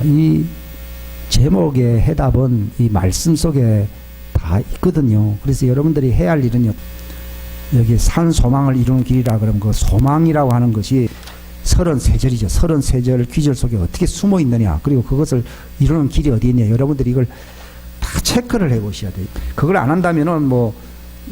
이 제목의 해답은 이 말씀 속에 다 있거든요. 그래서 여러분들이 해야 할 일은요, 여기 산 소망을 이루는 길이라 그러면 그 소망이라고 하는 것이 33절이죠. 33절 귀절 속에 어떻게 숨어 있느냐, 그리고 그것을 이루는 길이 어디 있냐, 여러분들이 이걸 다 체크를 해 보셔야 돼요. 그걸 안 한다면은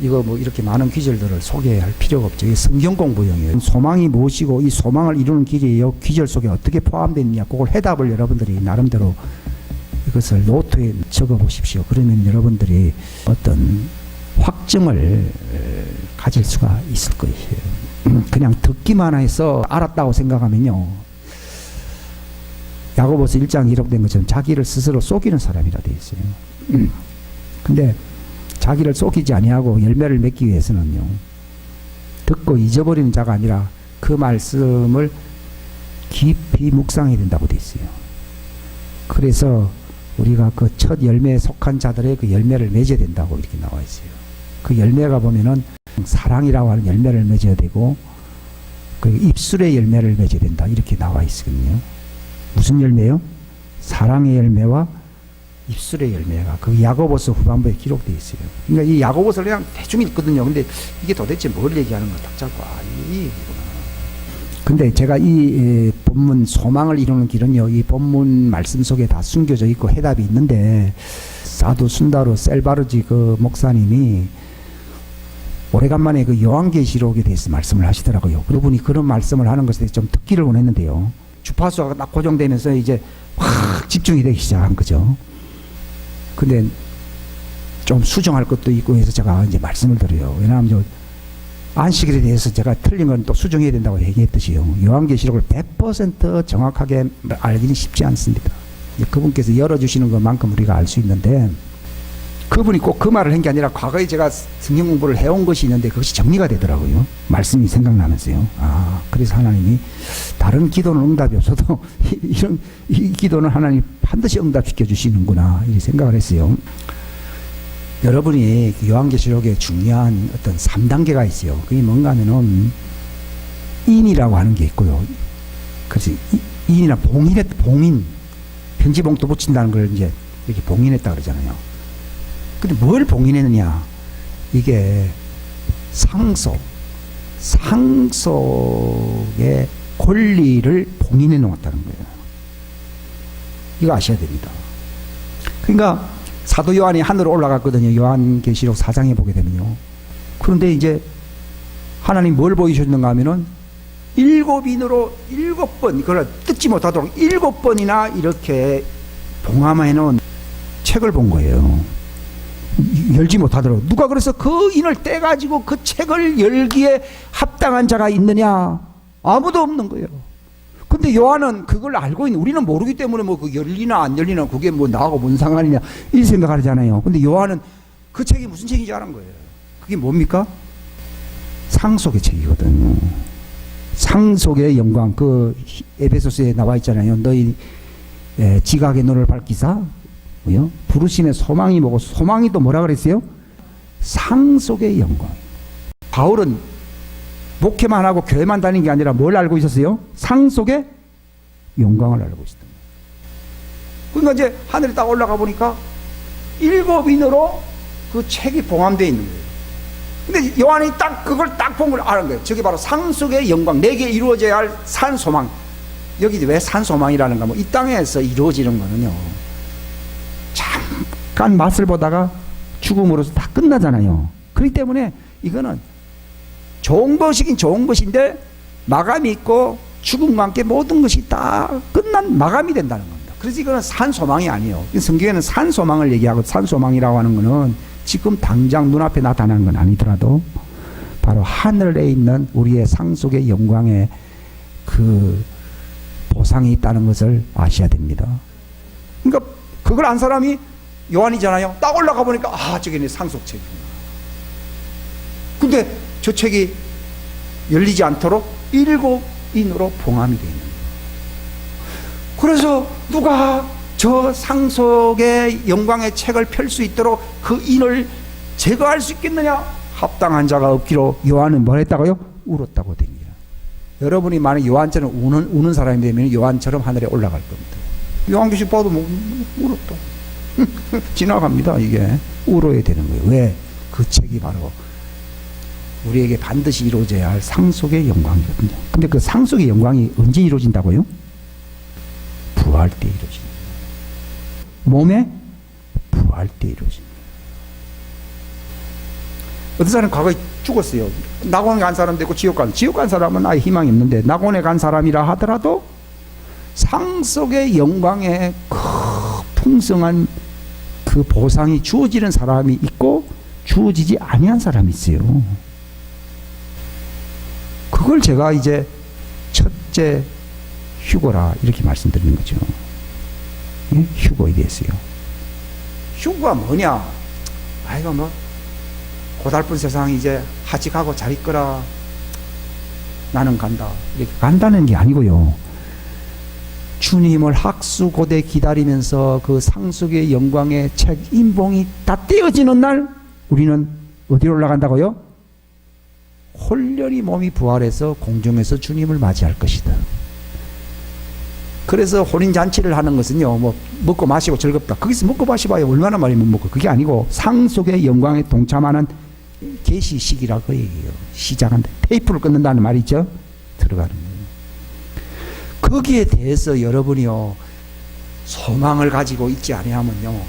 이거 이렇게 많은 귀절들을 소개할 필요가 없죠. 이게 성경 공부용이에요. 소망이 무엇이고 이 소망을 이루는 길이 이 귀절 속에 어떻게 포함되어 있느냐, 그걸 해답을 여러분들이 나름대로 이것을 노트에 적어 보십시오. 그러면 여러분들이 어떤 확증을 가질 수가 있을 거예요. 그냥 듣기만 해서 알았다고 생각하면요, 야고보서 1장 기록된 것처럼 자기를 스스로 속이는 사람이라 되어 있어요. 근데 자기를 속이지 아니하고 열매를 맺기 위해서는요, 듣고 잊어버리는 자가 아니라 그 말씀을 깊이 묵상해야 된다고 되어 있어요. 그래서 우리가 그 첫 열매에 속한 자들의 그 열매를 맺어야 된다고 이렇게 나와 있어요. 그 열매가 보면은 사랑이라고 하는 열매를 맺어야 되고, 그 입술의 열매를 맺어야 된다 이렇게 나와 있거든요. 무슨 열매요? 사랑의 열매와 입술의 열매가 그 야고보서 후반부에 기록되어 있어요. 그러니까 이 야고보서를 그냥 대충 읽거든요. 근데 이게 도대체 뭘 얘기하는 거 딱 잡고 이 얘기구나. 근데 제가 이 본문 소망을 이루는 길은요, 이 본문 말씀 속에 다 숨겨져 있고 해답이 있는데, 사두 순다루 셀바르지 그 목사님이 오래간만에 그 요한계시록에 대해서 말씀을 하시더라고요. 그분이 그런 말씀을 하는 것에 좀 듣기를 원했는데요, 주파수가 딱 고정되면서 이제 확 집중이 되기 시작한 거죠. 근데 좀 수정할 것도 있고 해서 제가 이제 말씀을 드려요. 왜냐하면 안식일에 대해서 제가 틀린 건 또 수정해야 된다고 얘기했듯이요, 요한계시록을 100% 정확하게 알기는 쉽지 않습니다. 그분께서 열어주시는 것만큼 우리가 알 수 있는데, 그분이 꼭 그 말을 한 게 아니라 과거에 제가 성경 공부를 해온 것이 있는데 그것이 정리가 되더라고요. 말씀이 생각나면서요. 그래서 하나님이 다른 기도는 응답이 없어도 이 기도는 하나님 반드시 응답시켜 주시는구나 이렇게 생각을 했어요. 여러분이 요한계시록에 중요한 어떤 3단계가 있어요. 그게 뭔가 하면은 인이라고 하는 게 있고요. 그래서 인이나 봉인, 편지 봉투 붙인다는 걸 이제 이렇게 봉인했다 그러잖아요. 근데 뭘 봉인했느냐? 이게 상속의 권리를 봉인해 놓았다는 거예요. 이거 아셔야 됩니다. 그러니까 사도 요한이 하늘로 올라갔거든요. 요한계시록 4장에 보게 되면요. 그런데 이제 하나님 뭘 보여주셨는가 하면은 7인으로 7번, 그걸 뜯지 못하도록 7번이나 이렇게 봉함해 놓은 책을 본 거예요. 열지 못하도록. 누가 그래서 그 인을 떼가지고 그 책을 열기에 합당한 자가 있느냐? 아무도 없는 거예요. 근데 요한은 그걸 알고 있는, 우리는 모르기 때문에 그 열리나 안 열리나 그게 나하고 뭔 상관이냐 이 생각을 하잖아요. 근데 요한은 그 책이 무슨 책인지 아는 거예요. 그게 뭡니까? 상속의 책이거든요. 상속의 영광. 그 에베소서에 나와 있잖아요. 너희 지각의 눈을 밝히사 부르심의 소망이 뭐고, 소망이 또 뭐라 그랬어요? 상속의 영광. 바울은 목회만 하고 교회만 다니는 게 아니라 뭘 알고 있었어요? 상속의 영광을 알고 있었던 거예요. 그러니까 이제 하늘에 딱 올라가 보니까 7인으로 그 책이 봉함되어 있는 거예요. 근데 요한이 딱 그걸 딱 본 걸 아는 거예요. 저게 바로 상속의 영광, 내게 이루어져야 할 산소망. 여기 왜 산소망이라는가? 이 땅에서 이루어지는 거는요, 잠깐 맛을 보다가 죽음으로서 다 끝나잖아요. 그렇기 때문에 이거는 좋은 것이긴 좋은 것인데 마감이 있고 죽음과 함께 모든 것이 다 끝난 마감이 된다는 겁니다. 그래서 이거는 산소망이 아니에요. 성경에는 산소망을 얘기하고, 산소망이라고 하는 거는 지금 당장 눈앞에 나타나는 건 아니더라도 바로 하늘에 있는 우리의 상속의 영광의 그 보상이 있다는 것을 아셔야 됩니다. 그러니까 그걸 안 사람이 요한이잖아요. 딱 올라가 보니까 저게 내 상속책이구나. 근데 저 책이 열리지 않도록 7인으로 봉함이 되어 있는 거예요. 그래서 누가 저 상속의 영광의 책을 펼 수 있도록 그 인을 제거할 수 있겠느냐? 합당한 자가 없기로 요한은 뭘 했다고요? 울었다고 됩니다. 여러분이 만약 요한처럼 우는 사람이 되면 요한처럼 하늘에 올라갈 겁니다. 요한계시 봐도 뭐 울었다. 지나갑니다. 이게 울어야 되는 거예요. 왜? 그 책이 바로 우리에게 반드시 이루어져야 할 상속의 영광이거든요. 근데 그 상속의 영광이 언제 이루어진다고요? 부활 때 이루어집니다. 몸에 부활 때 이루어집니다. 어떤 사람은 과거에 죽었어요. 낙원에 간 사람도 있고 지옥 간 사람은 아예 희망이 없는데, 낙원에 간 사람이라 하더라도 상속의 영광에 그 풍성한 그 보상이 주어지는 사람이 있고 주어지지 아니한 사람이 있어요. 그걸 제가 이제 첫째 휴거라 이렇게 말씀드리는 거죠. 예? 휴거에 대해서요. 휴거가 뭐냐? 아이가 뭐 고달픈 세상 이제 하직하고 잘 있거라. 나는 간다. 이렇게 간다는 게 아니고요. 주님을 학수고대 기다리면서 그 상속의 영광의 책 인봉이 다 떼어지는 날 우리는 어디로 올라간다고요? 홀렬히 몸이 부활해서 공중에서 주님을 맞이할 것이다. 그래서 혼인잔치를 하는 것은요, 뭐 먹고 마시고 즐겁다. 거기서 먹고 마시봐야 얼마나 많이 못 먹고. 그게 아니고 상속의 영광에 동참하는 계시식이라 그 얘기예요. 시작한다. 테이프를 끊는다는 말이 있죠. 들어가는 거예요. 거기에 대해서 여러분이요 소망을 가지고 있지 아니하면요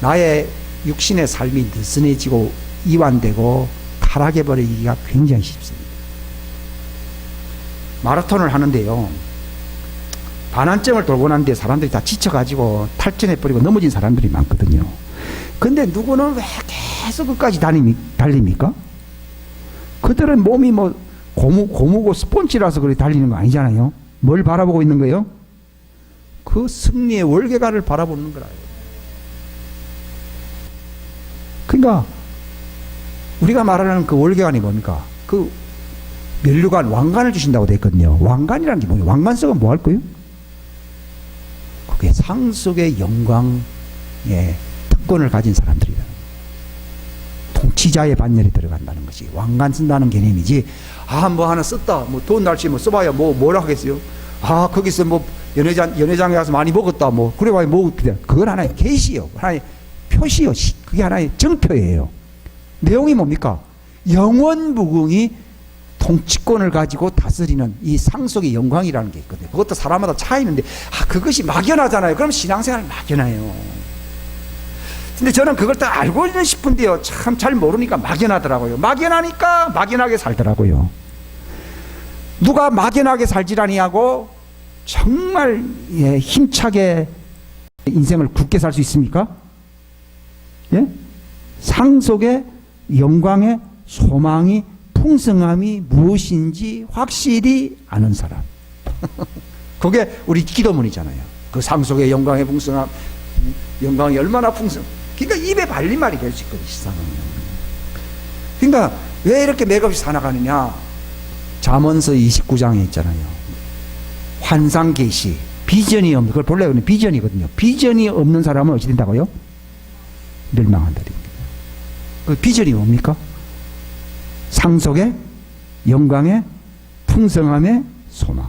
나의 육신의 삶이 느슨해지고 이완되고 타락해버리기가 굉장히 쉽습니다. 마라톤을 하는데요, 반환점을 돌고 난 뒤에 사람들이 다 지쳐가지고 탈진해버리고 넘어진 사람들이 많거든요. 근데 누구는 왜 계속 끝까지 달립니까? 그들은 몸이 뭐 고무고 스폰지라서 그렇게 달리는 거 아니잖아요. 뭘 바라보고 있는 거예요? 그 승리의 월계관을 바라보는 거라요. 그러니까 우리가 말하는 그 월계관이 뭡니까? 그 면류관, 왕관을 주신다고 되어 있거든요. 왕관이라는 게 뭐예요? 왕관 쓰면 뭐 할 거예요? 그게 상속의 영광의 특권을 가진 사람들이라는 거예요. 통치자의 반열에 들어간다는 것이 왕관 쓴다는 개념이지. 아, 뭐 하나 썼다. 뭐 돈 날씨 뭐 써봐야 뭐라 하겠어요? 아, 거기서 뭐 연회장에 가서 많이 먹었다. 뭐 그래 봐야 뭐 그건 하나의 계시요. 하나의 표시요. 그게 하나의 정표예요. 내용이 뭡니까? 영원무궁이 통치권을 가지고 다스리는 이 상속의 영광이라는 게 있거든요. 그것도 사람마다 차이는데, 그것이 막연하잖아요. 그럼 신앙생활 막연해요. 근데 저는 그걸 다 알고 있는 싶은데요, 참 잘 모르니까 막연하더라고요. 막연하니까 막연하게 살더라고요. 누가 막연하게 살지라니 하고 정말 힘차게 인생을 굳게 살 수 있습니까? 예? 상속의 영광의 소망이 풍성함이 무엇인지 확실히 아는 사람. 그게 우리 기도문이잖아요. 그 상속의 영광의 풍성함, 영광이 얼마나 풍성. 그러니까 입에 발린 말이 될 수 있거든요, 세상은. 그러니까 왜 이렇게 맥없이 살아가느냐? 잠언서 29장에 있잖아요. 환상 계시, 비전이 없는, 그걸 본래 비전이거든요. 비전이 없는 사람은 어찌 된다고요? 멸망한다. 그 비전이 뭡니까? 상속의 영광의 풍성함의 소망.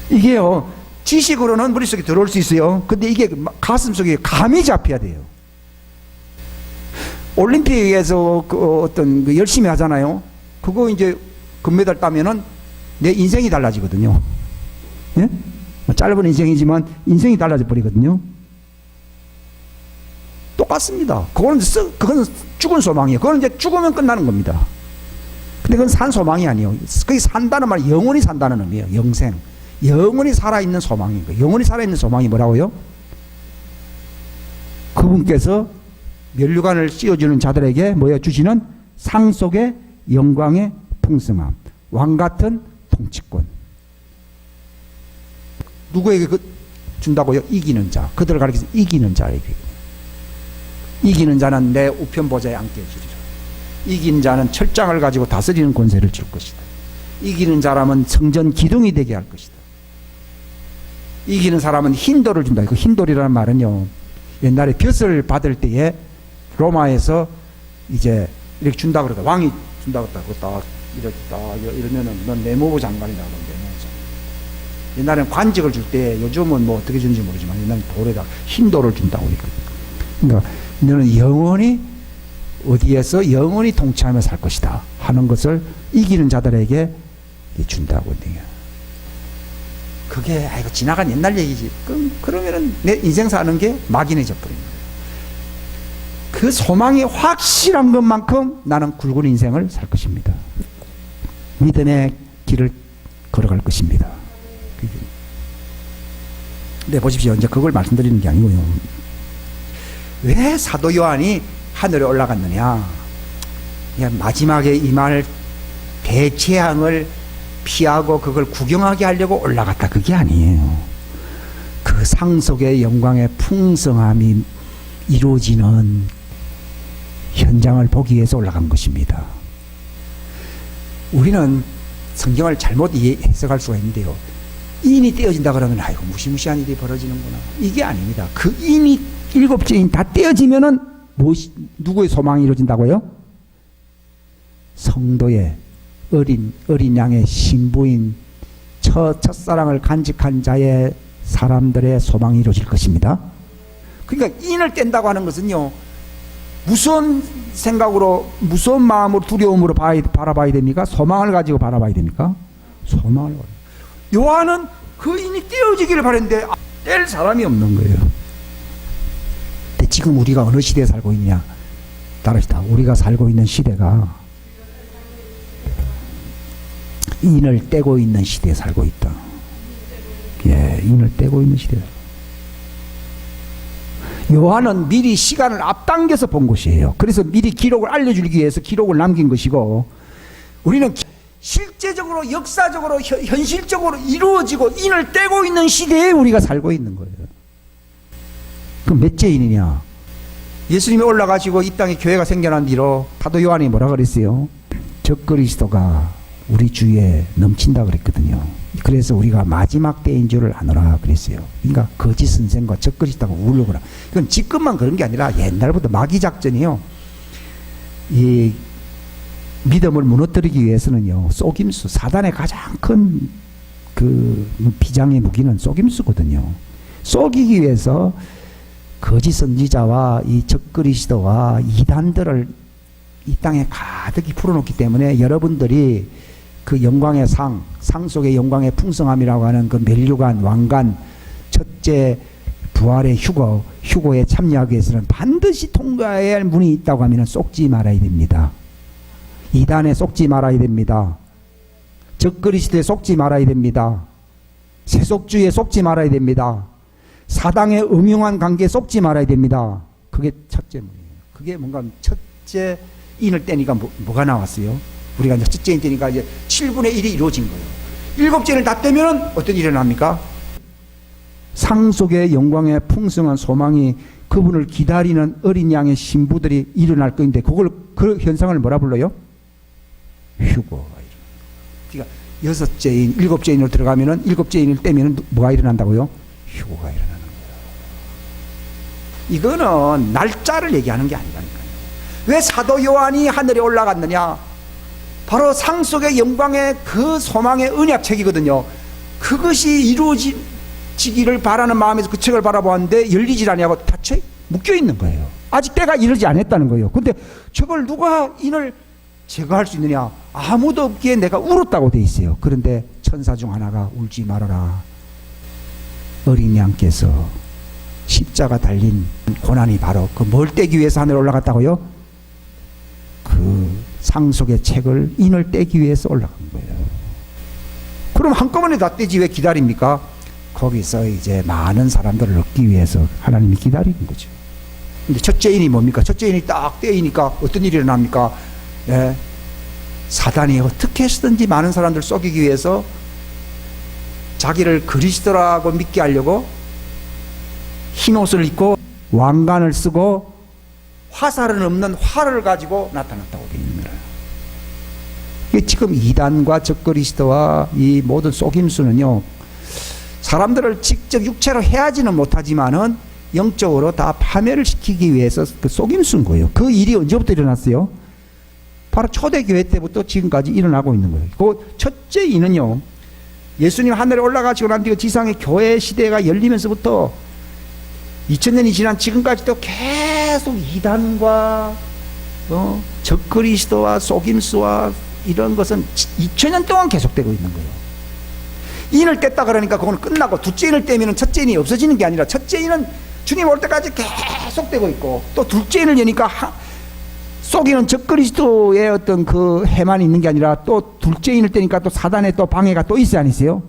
이게요, 지식으로는 머릿속에 들어올 수 있어요. 근데 이게 가슴속에 감이 잡혀야 돼요. 올림픽에서 어떤 열심히 하잖아요. 그거 이제 금메달 따면은 내 인생이 달라지거든요. 예? 짧은 인생이지만 인생이 달라져 버리거든요. 똑같습니다. 그건 죽은 소망이에요. 그건 이제 죽으면 끝나는 겁니다. 근데 그건 산 소망이 아니에요. 그게 산다는 말이 영원히 산다는 의미예요. 영생. 영원히 살아있는 소망인 거예요. 영원히 살아있는 소망이 뭐라고요? 그분께서 면류관을 씌워주는 자들에게 뭐여 주시는 상속의 영광의 풍성함, 왕같은 통치권. 누구에게 준다고요? 이기는 자. 그들을 가리켜서 이기는 자에게. 이기는 자는 내 우편 보좌에 앉게 해주리라. 이긴 자는 철장을 가지고 다스리는 권세를 줄 것이다. 이기는 사람은 성전 기둥이 되게 할 것이다. 이기는 사람은 흰돌을 준다. 그 흰돌이라는 말은요, 옛날에 벼슬 받을 때에 로마에서 이제 이렇게 준다 그러다. 왕이 준다 그러다. 그거 딱 이렇게 딱 이러면은 넌 내무부 장관이다. 옛날에는 관직을 줄 때, 요즘은 뭐 어떻게 주는지 모르지만 옛날엔 돌에다 흰 돌을 준다고 그랬거든요. 그러니까 너는 영원히 어디에서 영원히 통치하며 살 것이다 하는 것을 이기는 자들에게 준다고 했네요. 그게 아이고 지나간 옛날 얘기지. 그러면은 내 인생 사는 게 막연해져 버린 거예요. 그 소망이 확실한 것만큼 나는 굵은 인생을 살 것입니다. 믿음의 길을 걸어갈 것입니다. 근데 보십시오. 이제 그걸 말씀드리는 게 아니고요. 왜 사도 요한이 하늘에 올라갔느냐? 마지막에 임할 대재앙을 피하고 그걸 구경하게 하려고 올라갔다. 그게 아니에요. 그 상속의 영광의 풍성함이 이루어지는 현장을 보기 위해서 올라간 것입니다. 우리는 성경을 잘못 해석할 수가 있는데요. 인이 떼어진다 그러면 아이고 무시무시한 일이 벌어지는구나. 이게 아닙니다. 그 인이 일곱째 인 다 떼어지면은 누구의 소망이 이루어진다고요? 성도의 어린 양의 신부인 첫사랑을 간직한 자의 사람들의 소망이 이루어질 것입니다. 그러니까 인을 뗀다고 하는 것은요, 무슨 생각으로, 무슨 마음으로, 두려움으로 바라봐야 됩니까? 소망을 가지고 바라봐야 됩니까? 소망을 가지고. 요한은 그 인이 떼어지기를 바랬는데 뗄 사람이 없는 거예요. 근데 지금 우리가 어느 시대에 살고 있냐? 다르시다. 우리가 살고 있는 시대가 인을 떼고 있는 시대에 살고 있다. 예, 인을 떼고 있는 시대에. 요한은 미리 시간을 앞당겨서 본 것이에요. 그래서 미리 기록을 알려주기 위해서 기록을 남긴 것이고, 우리는 실제적으로, 역사적으로, 현실적으로 이루어지고 인을 떼고 있는 시대에 우리가 살고 있는 거예요. 그럼 몇째 인이냐? 예수님이 올라가시고 이 땅에 교회가 생겨난 뒤로 사도 요한이 뭐라 그랬어요? 적그리스도가 우리 주위에 넘친다 그랬거든요. 그래서 우리가 마지막 때인 줄을 아노라 그랬어요. 그러니까 거짓 선생과 적그리스도가 우르구나. 이건 지금만 그런 게 아니라 옛날부터 마귀 작전이요. 이 믿음을 무너뜨리기 위해서는요, 속임수, 사단의 가장 큰 그 비장의 무기는 속임수거든요. 속이기 위해서 거짓 선지자와 이 적그리스도와 이단들을 이 땅에 가득히 풀어놓기 때문에 여러분들이 그 영광의 상 속의 영광의 풍성함이라고 하는 그 멸류관, 왕관, 첫째 부활의 휴거에 참여하기 위해서는 반드시 통과해야 할 문이 있다고 하면 속지 말아야 됩니다. 이단에 속지 말아야 됩니다. 적그리스도에 속지 말아야 됩니다. 세속주의에 속지 말아야 됩니다. 사당의 음흉한 관계에 속지 말아야 됩니다. 그게 첫째 문이에요. 그게 뭔가 첫째 인을 떼니까 뭐가 나왔어요? 우리가 이제 첫째 인 떼니까 이제 7분의 1이 이루어진 거예요. 일곱째 인을 다 떼면은 어떤 일이 일어납니까? 상속의 영광의 풍성한 소망이 그분을 기다리는 어린 양의 신부들이 일어날 것인데 그 현상을 뭐라 불러요? 휴거가 일어나는. 그러니까 여섯째 인, 일곱째 인으로 들어가면은 일곱째 인을 떼면은 뭐가 일어난다고요? 휴거가 일어나는 거예요. 이거는 날짜를 얘기하는 게 아니라니까요. 왜 사도 요한이 하늘에 올라갔느냐? 바로 상속의 영광의 그 소망의 언약책이거든요. 그것이 이루어지기를 바라는 마음에서 그 책을 바라보았는데 열리질 않냐고 닫혀 묶여 있는 거예요. 아직 때가 이르지 않았다는 거예요. 근데 저걸 누가 인을 제거할 수 있느냐? 아무도 없기에 내가 울었다고 돼 있어요. 그런데 천사 중 하나가 울지 말아라. 어린 양께서 십자가 달린 고난이 바로 그 뭘 떼기 위해서 하늘에 올라갔다고요? 그 상속의 책을 인을 떼기 위해서 올라간 거예요. 그럼 한꺼번에 다 떼지 왜 기다립니까? 거기서 이제 많은 사람들을 얻기 위해서 하나님이 기다리는 거죠. 근데 첫째 인이 뭡니까? 첫째 인이 딱 떼이니까 어떤 일이 일어납니까? 예. 사단이 어떻게 해서든지 많은 사람들 속이기 위해서 자기를 그리스도라고 믿게 하려고 흰옷을 입고 왕관을 쓰고 화살은 없는 활을 가지고 나타났다고 되어 있는 거예요. 지금 이단과 적그리스도와 이 모든 속임수는요, 사람들을 직접 육체로 해하지는 못하지만은 영적으로 다 파멸을 시키기 위해서 그 속임수인 거예요. 그 일이 언제부터 일어났어요? 바로 초대교회 때부터 지금까지 일어나고 있는 거예요. 그 첫째 인은요, 예수님 하늘에 올라가시고 난 뒤에 지상의 교회 시대가 열리면서부터 2000년이 지난 지금까지도 계속 이단과 적그리스도와 속임수와 이런 것은 2000년 동안 계속되고 있는 거예요. 인을 뗐다 그러니까 그거는 끝나고 둘째 인을 떼면 첫째 인이 없어지는 게 아니라 첫째 인은 주님 올 때까지 계속되고 있고 또 둘째 인을 여니까 속이는 적그리스도의 어떤 그 해만 있는 게 아니라 또 둘째 인을 떼니까 또 사단의 또 방해가 또 있어요, 아니세요?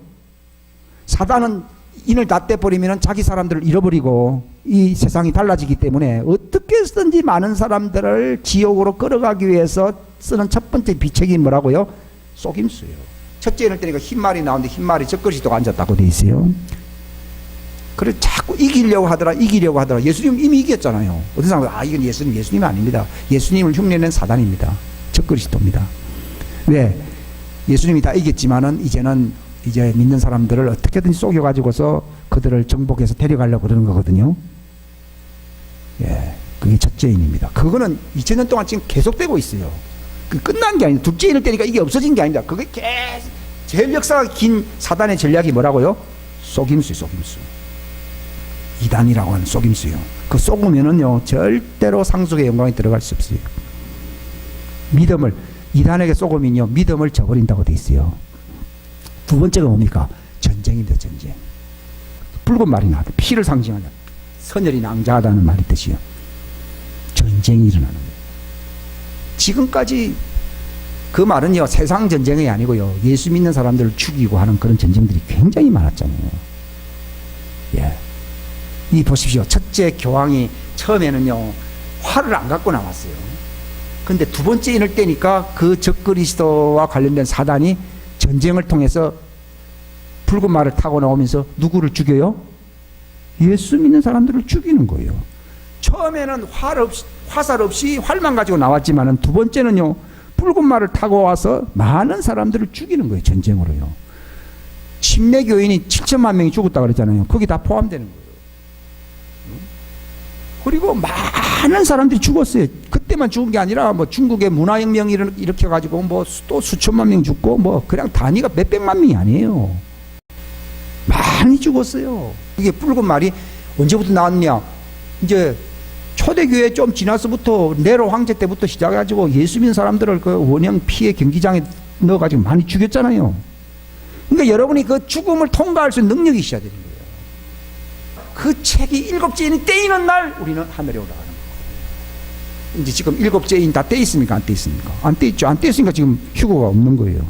사단은 인을 다 떼버리면 자기 사람들을 잃어버리고 이 세상이 달라지기 때문에 어떻게 해서든지 많은 사람들을 지옥으로 끌어가기 위해서 쓰는 첫 번째 비책이 뭐라고요? 속임수예요. 첫째 인을 떼니까 흰말이 나오는데 흰말이 적그리스도가 앉았다고 돼 있어요. 그래 자꾸 이기려고 하더라. 예수님 이미 이겼잖아요. 어떤 사람은 이건 예수님이 아닙니다. 예수님을 흉내낸 사단입니다. 적그리스도입니다. 왜? 예수님이 다 이겼지만은 이제 믿는 사람들을 어떻게든지 속여가지고서 그들을 정복해서 데려가려고 그러는 거거든요. 예, 그게 첫째 인입니다. 그거는 2000년 동안 지금 계속되고 있어요. 그 끝난 게 아니다. 둘째 인을 떼니까 이게 없어진 게 아니다. 그게 계속 제일 역사가 긴 사단의 전략이 뭐라고요? 속임수. 이단이라고 하는 속임수요. 그 속으면은요 절대로 상속의 영광에 들어갈 수 없어요. 이단에게 속으면요 믿음을 저버린다고 돼 있어요. 두 번째가 뭡니까? 전쟁입니다. 전쟁. 붉은 말이 나왔다. 피를 상징하는 선열이 낭자하다는 말의 뜻이요. 전쟁이 일어나는 거예요. 지금까지 그 말은요 세상 전쟁이 아니고요 예수 믿는 사람들을 죽이고 하는 그런 전쟁들이 굉장히 많았잖아요. 예. 이 보십시오. 첫째 교황이 처음에는요 활을 안 갖고 나왔어요. 근데 두 번째 인을 떼니까 그 적그리스도와 관련된 사단이 전쟁을 통해서 붉은 말을 타고 나오면서 누구를 죽여요? 예수 믿는 사람들을 죽이는 거예요. 처음에는 화살 없이 활만 가지고 나왔지만은 두 번째는요 붉은 말을 타고 와서 많은 사람들을 죽이는 거예요. 전쟁으로요. 침례 교인이 7천만 명이 죽었다 그랬잖아요. 거기 다 포함되는 거예요. 그리고 많은 사람들이 죽었어요. 그때만 죽은 게 아니라 뭐 중국의 문화혁명이 일으켜가지고 뭐 또 수천만 명 죽고 뭐 그냥 단위가 몇백만 명이 아니에요. 많이 죽었어요. 이게 붉은 말이 언제부터 나왔냐? 이제 초대교회 좀 지나서부터 네로 황제 때부터 시작해가지고 예수 믿는 사람들을 그 원형 피해 경기장에 넣어가지고 많이 죽였잖아요. 그러니까 여러분이 그 죽음을 통과할 수 있는 능력이 있어야 되는 거예요. 그 책이 일곱째 인이 떼이는 날 우리는 하늘에 올라가는 거예요. 이제 지금 일곱째 인 다 떼 있습니까? 안 떼 있습니까? 안 떼 있죠. 안 떼 있으니까 지금 휴거가 없는 거예요.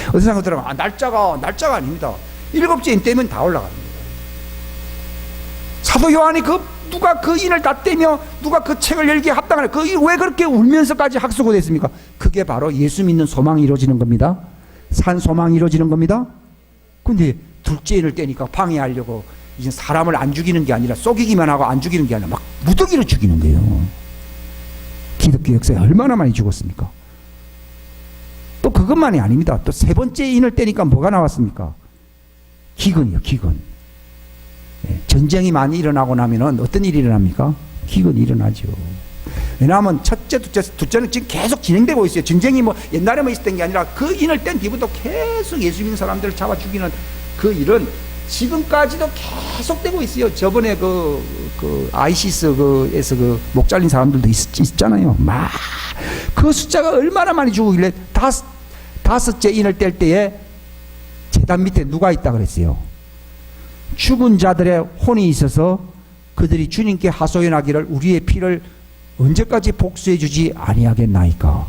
어떤 사람들은 날짜가 아닙니다. 일곱째 인 떼면 다 올라가는 거예요. 사도 요한이 누가 그 인을 다 떼며 누가 그 책을 열기에 합당하냐? 왜 그렇게 울면서까지 학수고 됐습니까? 그게 바로 예수 믿는 소망이 이루어지는 겁니다. 산 소망이 이루어지는 겁니다. 근데 둘째 인을 떼니까 방해하려고 이제 사람을 안 죽이는 게 아니라 속이기만 하고 안 죽이는 게 아니라 막 무더기로 죽이는 거예요. 기독교 역사에 얼마나 많이 죽었습니까? 또 그것만이 아닙니다. 또 세 번째 인을 떼니까 뭐가 나왔습니까? 기근이요, 기근. 예, 전쟁이 많이 일어나고 나면은 어떤 일이 일어납니까? 기근이 일어나죠. 왜냐하면 첫째, 둘째는 지금 계속 진행되고 있어요. 전쟁이 뭐 옛날에만 있었던 게 아니라 그 인을 뗀 뒤부터 계속 예수 믿는 사람들을 잡아 죽이는 그 일은 지금까지도 계속되고 있어요. 저번에 그 아이시스에서 그 목 잘린 사람들도 있잖아요. 막 그 숫자가 얼마나 많이 죽었길래 다섯째 인을 뗄 때에 제단 밑에 누가 있다 그랬어요? 죽은 자들의 혼이 있어서 그들이 주님께 하소연하기를 우리의 피를 언제까지 복수해 주지 아니하겠나이까.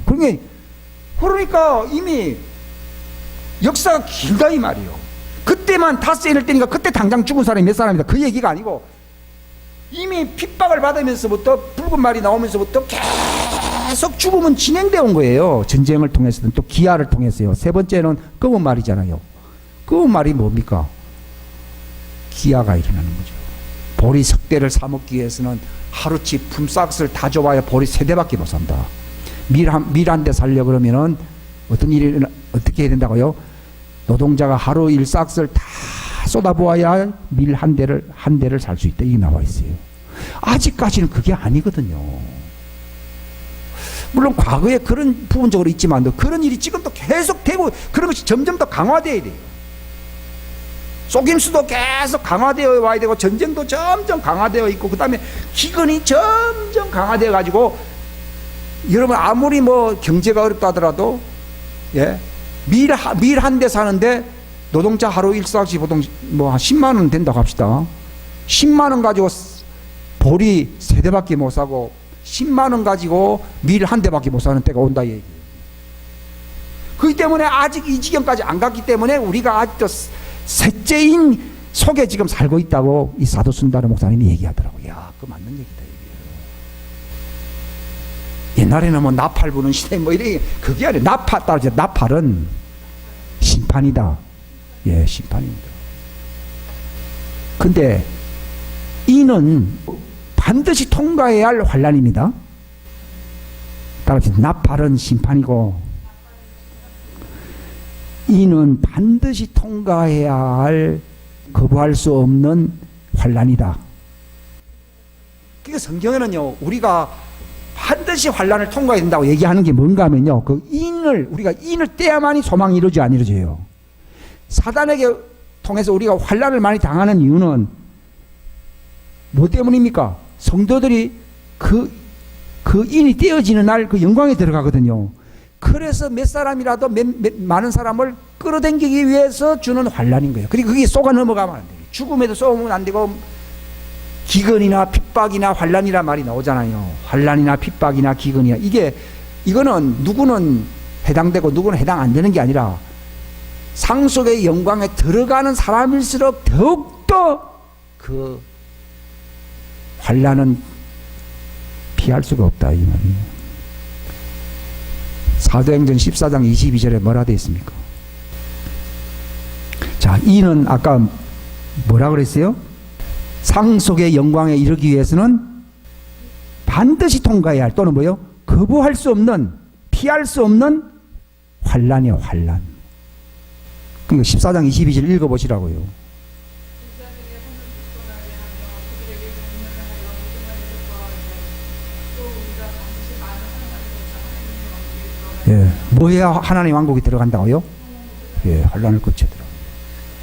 그러니까 이미 역사가 길다 이 말이에요. 그때만 다섯째 인을 떼니까 그때 당장 죽은 사람이 몇 사람이다 그 얘기가 아니고 이미 핍박을 받으면서부터 붉은 말이 나오면서부터 계속 죽음은 진행되어 온 거예요. 전쟁을 통해서든 또 기아를 통해서요. 세 번째는 검은 말이잖아요. 검은 말이 뭡니까? 기아가 일어나는 거죠. 보리 석대를 사먹기 위해서는 하루치 품삯을 다 줘봐야 보리 3대밖에 못 산다. 밀 한 대 살려 그러면은 어떻게 해야 된다고요? 노동자가 하루 일삭을 다 쏟아부어야 밀 한 대를 살 수 있다. 이게 나와 있어요. 아직까지는 그게 아니거든요. 물론 과거에 그런 부분적으로 있지만 그런 일이 지금도 계속 되고 그런 것이 점점 더 강화돼야 돼요. 속임수도 계속 강화되어 와야 되고 전쟁도 점점 강화되어 있고 그다음에 기근이 점점 강화되어 가지고 여러분 아무리 뭐 경제가 어렵다 하더라도 예, 밀 한 대 사는데 노동자 하루 일사시 보통 뭐 한 10만 원 된다고 합시다. 10만 원 가지고 보리 3대밖에 못 사고 10만 원 가지고 밀 한 대밖에 못 사는 때가 온다 얘기예요. 그렇기 때문에 아직 이 지경까지 안 갔기 때문에 우리가 아직도 셋째인 속에 지금 살고 있다고 이 사도 순다르 목사님이 얘기하더라고요. 야, 그거 맞는 얘기다 얘기예요. 옛날에는 뭐 나팔 부는 시대 뭐 이래 그게 아니라 나팔 따르죠. 나팔은 심판이다. 예, 심판입니다. 근데 이는 반드시 통과해야 할 환란입니다. 따라서 나팔은 심판이고 이는 반드시 통과해야 할 거부할 수 없는 환란이다. 그러니까 성경에는요 우리가 반드시 환란을 통과해야 된다고 얘기하는 게 뭔가 하면요 그 우리가 인을 떼야만이 소망이 이루어져 안 이루어져요. 사단에게 통해서 우리가 환란을 많이 당하는 이유는 뭐 때문입니까? 성도들이 그 인이 떼어지는 날 그 영광에 들어가거든요. 그래서 몇 사람이라도 많은 사람을 끌어당기기 위해서 주는 환란인 거예요. 그리고 그게 쏘가 넘어가면 안 돼요. 죽음에도 쏘면 안 되고 기근이나 핍박이나 환란이라 말이 나오잖아요. 환란이나 핍박이나 기근이나 이거는 누구는 해당되고 누구는 해당 안 되는 게 아니라 상속의 영광에 들어가는 사람일수록 더욱더 그 환란은 피할 수가 없다 이 말이에요. 사도행전 14장 22절에 뭐라 되어 있습니까? 자, 이는 아까 뭐라 그랬어요? 상속의 영광에 이르기 위해서는 반드시 통과해야 할 또는 뭐요? 거부할 수 없는 피할 수 없는 환란이에요. 환란. 그러니까 14장 22절 읽어보시라고요. 예, 뭐 해야 하나님 왕국이 들어간다고요? 예, 환란을 거쳐야 들어갑니다.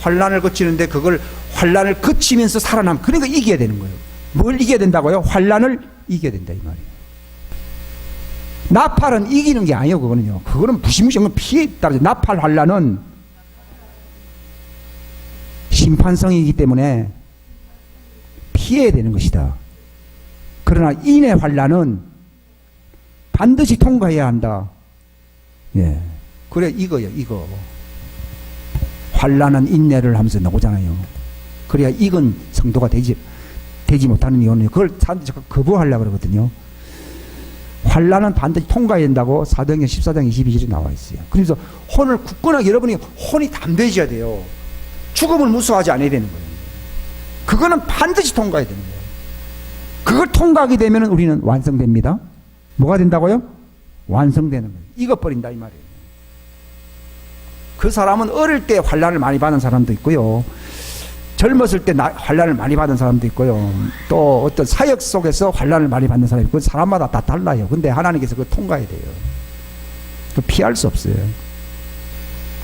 환란을 거치는데 그걸 환란을 거치면서 살아남. 그러니까 이겨야 되는 거예요. 뭘 이겨야 된다고요? 환란을 이겨야 된다 이 말이에요. 나팔은 이기는 게 아니에요. 그거는요. 그거는 무시무시한 피해 따라서 나팔 환란은 심판성이기 때문에 피해야 되는 것이다. 그러나 인의 환란은 반드시 통과해야 한다. 예, 그래 이거요. 이거 환란은 인내를 하면서 나오잖아요. 그래야 익은 성도가 되지 못하는 이유는 그걸 사람들이 자꾸 거부하려고 그러거든요. 환란은 반드시 통과해야 된다고 사도행전 14장 22절에 나와 있어요. 그래서 혼을 굳건하게 여러분이 혼이 담대해져야 돼요. 죽음을 무서워하지 않아야 되는 거예요. 그거는 반드시 통과해야 되는 거예요. 그걸 통과하게 되면 우리는 완성됩니다. 뭐가 된다고요? 완성되는 거예요. 익어버린다 이 말이에요. 그 사람은 어릴 때 환란을 많이 받은 사람도 있고요. 젊었을 때 환란을 많이 받은 사람도 있고요. 또 어떤 사역 속에서 환란을 많이 받는 사람이 있고 사람마다 다 달라요. 근데 하나님께서 그걸 통과해야 돼요. 피할 수 없어요.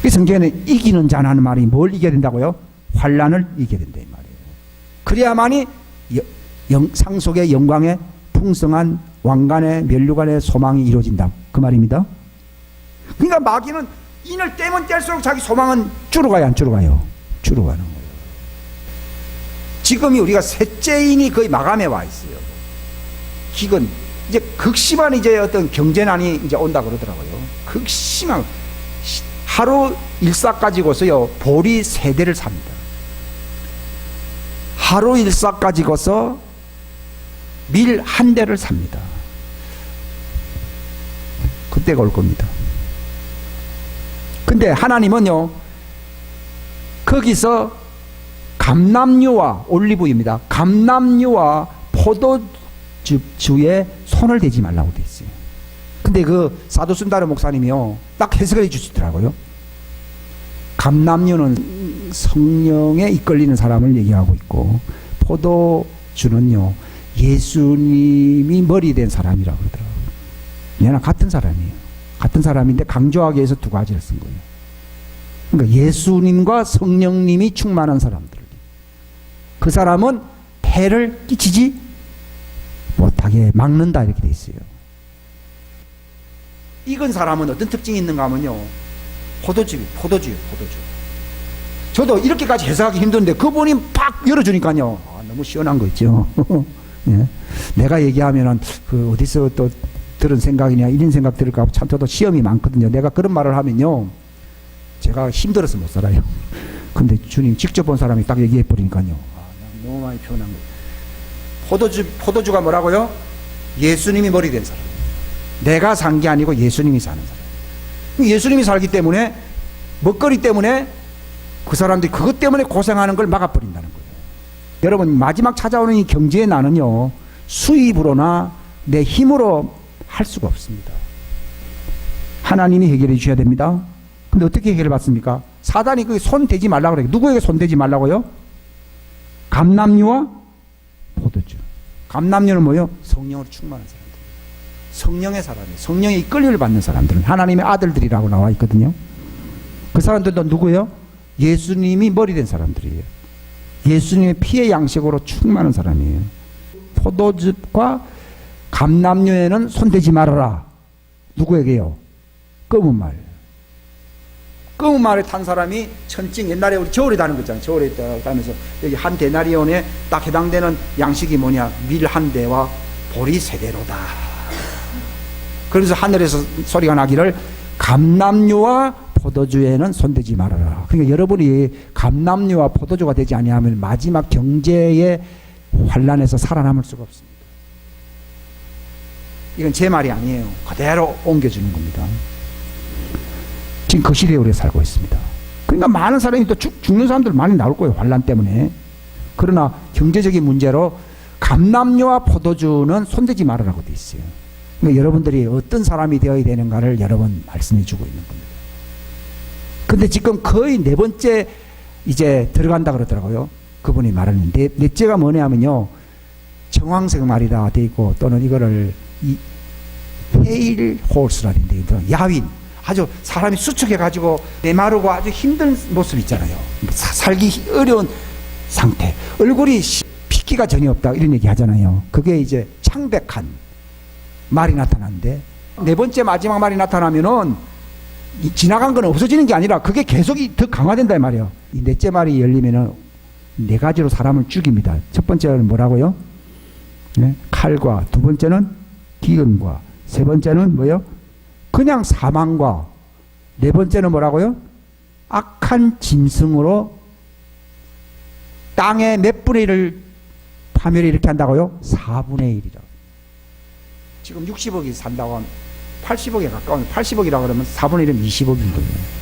그 성경에는 이기는 자라는 말이 뭘 이겨야 된다고요? 환란을 이겨야 된다 이 말이에요. 그래야만이 상속의 영광에 풍성한 왕관의 면류관의 소망이 이루어진다 그 말입니다. 그러니까 마귀는 인을 떼면 뗄수록 자기 소망은 줄어가요 안 줄어가요? 줄어가는 거예요. 지금이 우리가 셋째 인이 거의 마감에 와 있어요. 기근 이제 극심한 이제 어떤 경제난이 이제 온다 그러더라고요. 극심한 하루 일사 가지고서요 보리 3대를 삽니다. 하루 일사 가지고서 밀 1대를 삽니다. 그때가 올 겁니다. 근데 하나님은요 거기서 감람류와 올리브유입니다. 감람류와 포도주에 손을 대지 말라고 돼 있어요. 근데 그 사도 순다르 목사님이요 딱 해석을 해주시더라고요. 감람류는 성령에 이끌리는 사람을 얘기하고 있고 포도주는요 예수님이 머리 된 사람이라고 그러더라고요. 얘는 같은 사람이에요. 같은 사람인데 강조하기 위해서 두 가지를 쓴 거예요. 그러니까 예수님과 성령님이 충만한 사람들. 그 사람은 해를 끼치지 못하게 막는다 이렇게 돼 있어요. 익은 사람은 어떤 특징이 있는가 하면요. 포도주예요. 저도 이렇게까지 해석하기 힘든데 그분이 팍 열어주니까요. 너무 시원한 거 있죠. 예. 내가 얘기하면은 그 어디서 또 들은 생각이냐 이런 생각 들을까 참 저도 시험이 많거든요. 내가 그런 말을 하면요. 제가 힘들어서 못 살아요. 근데 주님 직접 본 사람이 딱 얘기해 버리니까요. 너무 많이 표현한 거예요. 포도주가 뭐라고요? 예수님이 머리 된 사람. 내가 산 게 아니고 예수님이 사는 사람. 예수님이 살기 때문에 먹거리 때문에 그 사람들이 그것 때문에 고생하는 걸 막아버린다는 거예요. 여러분 마지막 찾아오는 이 경제의 난은요. 수입으로나 내 힘으로 할 수가 없습니다. 하나님이 해결해 주셔야 됩니다. 근데 어떻게 해결해 받습니까? 사단이 그게 손 대지 말라고 그래요. 누구에게 손 대지 말라고요? 감람류와 포도주. 감람류는 뭐예요? 성령으로 충만한 사람들. 성령의 사람이에요. 성령의 이끌림을 받는 사람들은 하나님의 아들들이라고 나와 있거든요. 그 사람들도 누구예요? 예수님이 머리 된 사람들이에요. 예수님의 피의 양식으로 충만한 사람이에요. 포도즙과 감람류에는 손대지 말아라. 누구에게요? 검은 말. 검은 말에 탄 사람이 천칭, 옛날에 우리 저울에 다는 거 있잖아요. 저울에 따면서 여기 한 데나리온에 딱 해당되는 양식이 뭐냐? 밀 한 대와 보리 3대로다. 그래서 하늘에서 소리가 나기를 감람류와 포도주에는 손대지 말아라. 그러니까 여러분이 감람류와 포도주가 되지 아니하면 마지막 경제의 환란에서 살아남을 수가 없습니다. 이건 제 말이 아니에요. 그대로 옮겨주는 겁니다. 지금 그 시대에 우리가 살고 있습니다. 그러니까 많은 사람이 또 죽는 사람들 많이 나올 거예요. 환란 때문에. 그러나 경제적인 문제로 감람류와 포도주는 손대지 말아라고 돼 있어요. 그러니까 여러분들이 어떤 사람이 되어야 되는가를 여러 번 말씀해 주고 있는 겁니다. 근데 지금 거의 4번째 이제 들어간다 그러더라고요. 그분이 말하는데 넷째가 뭐냐면요. 정황색 말이라 돼 있고 또는 이거를 페일 홀스라는데 야윈. 아주 사람이 수축해가지고 메마르고 아주 힘든 모습 있잖아요. 살기 어려운 상태. 얼굴이 핏기가 전혀 없다 이런 얘기 하잖아요. 그게 이제 창백한 말이 나타나는데 4번째 마지막 말이 나타나면은 지나간 건 없어지는 게 아니라 그게 계속이 더 강화된다 이 말이에요. 이 넷째 말이 열리면은 4가지로 사람을 죽입니다. 첫 번째는 뭐라고요? 네? 칼과, 두 번째는 기근과, 세 번째는 뭐요? 그냥 사망과, 4번째는 뭐라고요? 악한 짐승으로 땅의 몇 분의 1을 파멸이 이렇게 한다고요? 4분의 1이라고. 지금 60억이 산다고 하면 80억에 가까운 80억이라고 그러면 4분의 1이면 20억인 거예요.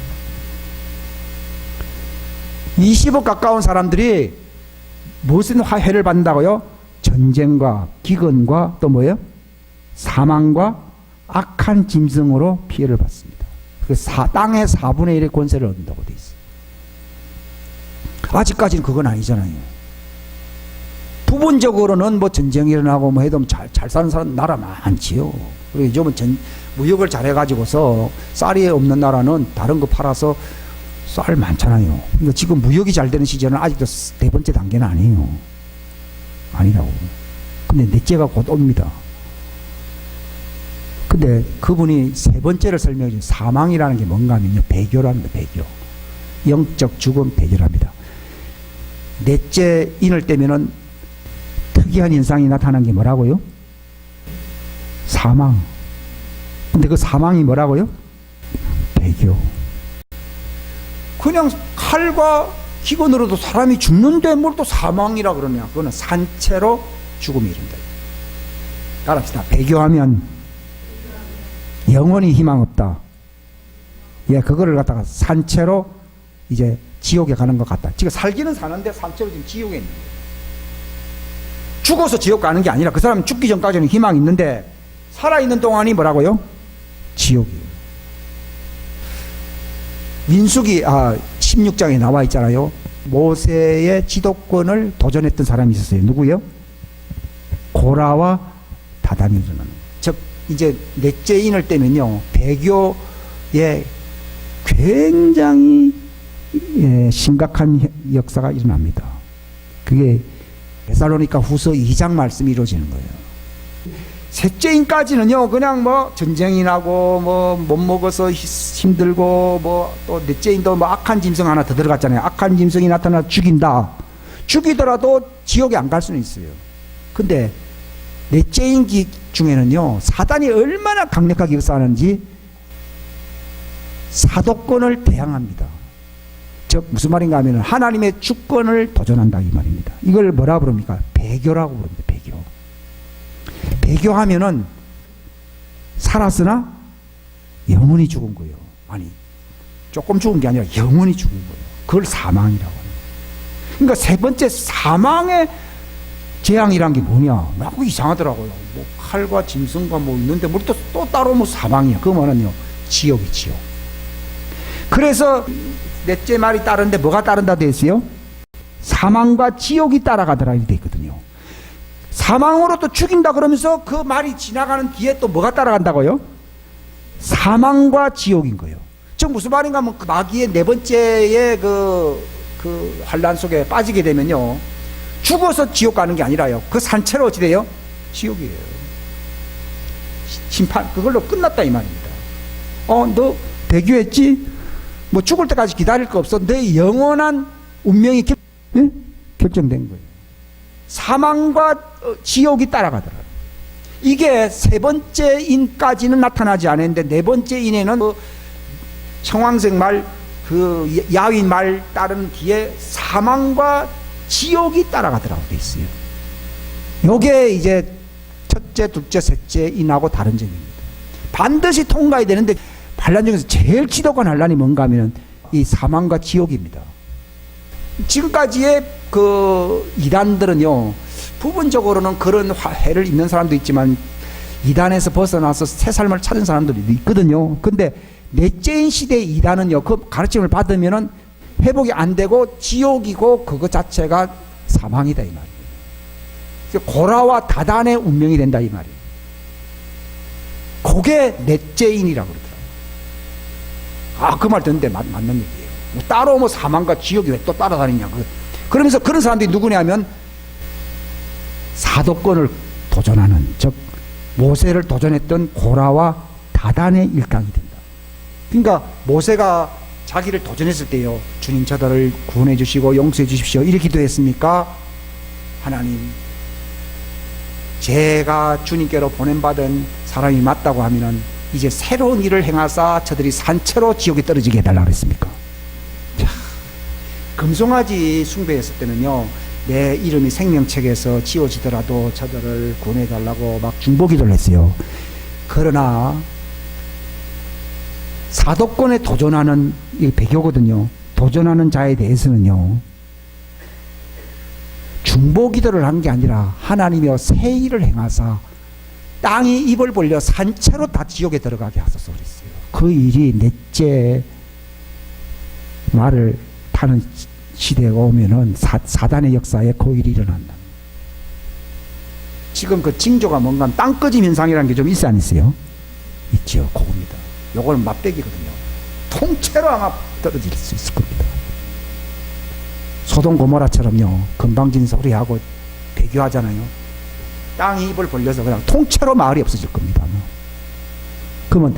20억 가까운 사람들이 무슨 해를 받는다고요? 전쟁과 기근과 또 뭐예요? 사망과 악한 짐승으로 피해를 받습니다. 그 땅의 4분의 1의 권세를 얻는다고 돼 있어요. 아직까지는 그건 아니잖아요. 부분적으로는 뭐 전쟁이 일어나고 뭐 해도 잘 사는 사람 나라 많지요. 그리고 요즘은 무역을 잘해가지고서 쌀이 없는 나라는 다른 거 팔아서 쌀 많잖아요. 근데 지금 무역이 잘 되는 시절은 아직도 4번째 단계는 아니에요. 아니라고. 근데 넷째가 곧 옵니다. 근데 그분이 3번째를 설명해 준 사망이라는 게 뭔가 하면요. 배교랍니다. 배교. 영적 죽음 배교랍니다. 넷째 인을 떼면은 특이한 현상이 나타난 게 뭐라고요? 사망. 근데 그 사망이 뭐라고요? 배교. 그냥 칼과 기근으로도 사람이 죽는데 뭘 또 사망이라 그러냐. 그거는 산채로 죽음이 이른다. 따라합시다. 배교하면 영원히 희망 없다. 예, 그거를 갖다가 산채로 이제 지옥에 가는 것 같다. 지금 살기는 사는데 산채로 지금 지옥에 있는 거예요. 죽어서 지옥 가는 게 아니라 그 사람은 죽기 전까지는 희망이 있는데 살아있는 동안이 뭐라고요? 지옥이에요. 민수기 16장에 나와 있잖아요. 모세의 지도권을 도전했던 사람이 있었어요. 누구요? 고라와 다단이라는. 즉 이제 넷째 인을 떼면요. 배교에 굉장히 심각한 역사가 일어납니다. 그게 데살로니가 후서 2장 말씀이 이루어지는 거예요. 셋째인까지는요, 그냥 뭐 전쟁이 나고 뭐 못 먹어서 힘들고 뭐 또 넷째인도 뭐 악한 짐승 하나 더 들어갔잖아요. 악한 짐승이 나타나 죽인다. 죽이더라도 지옥에 안 갈 수는 있어요. 근데 넷째인 중에는요, 사단이 얼마나 강력하게 역사하는지 사도권을 대항합니다. 즉 무슨 말인가 하면 하나님의 주권을 도전한다 이 말입니다. 이걸 뭐라 부릅니까? 배교라고 부릅니다. 배교. 배교하면은 살았으나 영원히 죽은 거예요. 아니 조금 죽은 게 아니라 영원히 죽은 거예요. 그걸 사망이라고 합니다. 그러니까 세 번째 사망의 재앙이란 게 뭐냐? 막 이상하더라고요. 뭐 칼과 짐승과 뭐 있는데 뭐 또 따로 뭐 사망이야. 그 말은요, 지옥이 지옥. 그래서 넷째 말이 따른데 뭐가 따른다 돼 있어요? 사망과 지옥이 따라가더라 이렇게 돼 있거든요. 사망으로 또 죽인다 그러면서 그 말이 지나가는 뒤에 또 뭐가 따라간다고요? 사망과 지옥인 거예요. 즉 무슨 말인가 하면 그 마귀의 네 번째의 그 환란 속에 빠지게 되면요, 죽어서 지옥 가는 게 아니라요, 그 산채로 어찌 돼요? 지옥이에요. 심판, 그걸로 끝났다 이 말입니다. 너 배교했지? 뭐 죽을 때까지 기다릴 거 없어. 내 영원한 운명이 결정된 거예요. 사망과 지옥이 따라가더라고요. 이게 세 번째 인까지는 나타나지 않았는데 네 번째 인에는 그 청황색 말, 그 야윈 말 따른 뒤에 사망과 지옥이 따라가더라고 돼 있어요. 요게 이제 첫째, 둘째, 셋째 인하고 다른 점입니다. 반드시 통과해야 되는데 환란 중에서 제일 지독한 환란이 뭔가 하면 이 사망과 지옥입니다. 지금까지의 그 이단들은요, 부분적으로는 그런 해를 입는 사람도 있지만 이단에서 벗어나서 새 삶을 찾은 사람들이 있거든요. 근데 넷째인 시대의 이단은요, 그 가르침을 받으면은 회복이 안 되고 지옥이고 그것 자체가 사망이다 이 말이에요. 고라와 다단의 운명이 된다 이 말이에요. 그게 넷째인이라고 그러더라고요. 그 말 듣는데 맞는 얘기예요. 뭐 따로 뭐 사망과 지옥이 왜 또 따라다니냐. 그러면서 그런 사람들이 누구냐면 사도권을 도전하는, 즉 모세를 도전했던 고라와 다단의 일당이 된다. 그러니까 모세가 자기를 도전했을 때요, 주님 저들을 구원해 주시고 용서해 주십시오 이렇게 기도했습니까? 하나님, 제가 주님께로 보냄받은 사람이 맞다고 하면은 이제 새로운 일을 행하사 저들이 산채로 지옥에 떨어지게 해달라고 그랬습니까? 자, 금송아지 숭배했을 때는요, 내 이름이 생명책에서 지워지더라도 저들을 구원해달라고 막 중보기도를 했어요. 그러나 사도권에 도전하는, 이 배교거든요, 도전하는 자에 대해서는요, 중보기도를 한 게 아니라 하나님이여 새 일을 행하사 땅이 입을 벌려 산채로 다 지옥에 들어가게 하소서 그랬어요. 그 일이 넷째 말을 타는 시대가 오면은 사단의 역사에 그 일이 일어난다. 지금 그 징조가 뭔가 하면 땅꺼짐 현상이라는 게 좀 있어 안 있어요? 있죠. 그겁니다. 요걸 맛배기거든요. 통째로 아마 떨어질 수 있을 겁니다. 소돔 고모라처럼요, 건방진 소리하고 배교하잖아요. 땅이 입을 벌려서 그냥 통째로 마을이 없어질 겁니다. 그러면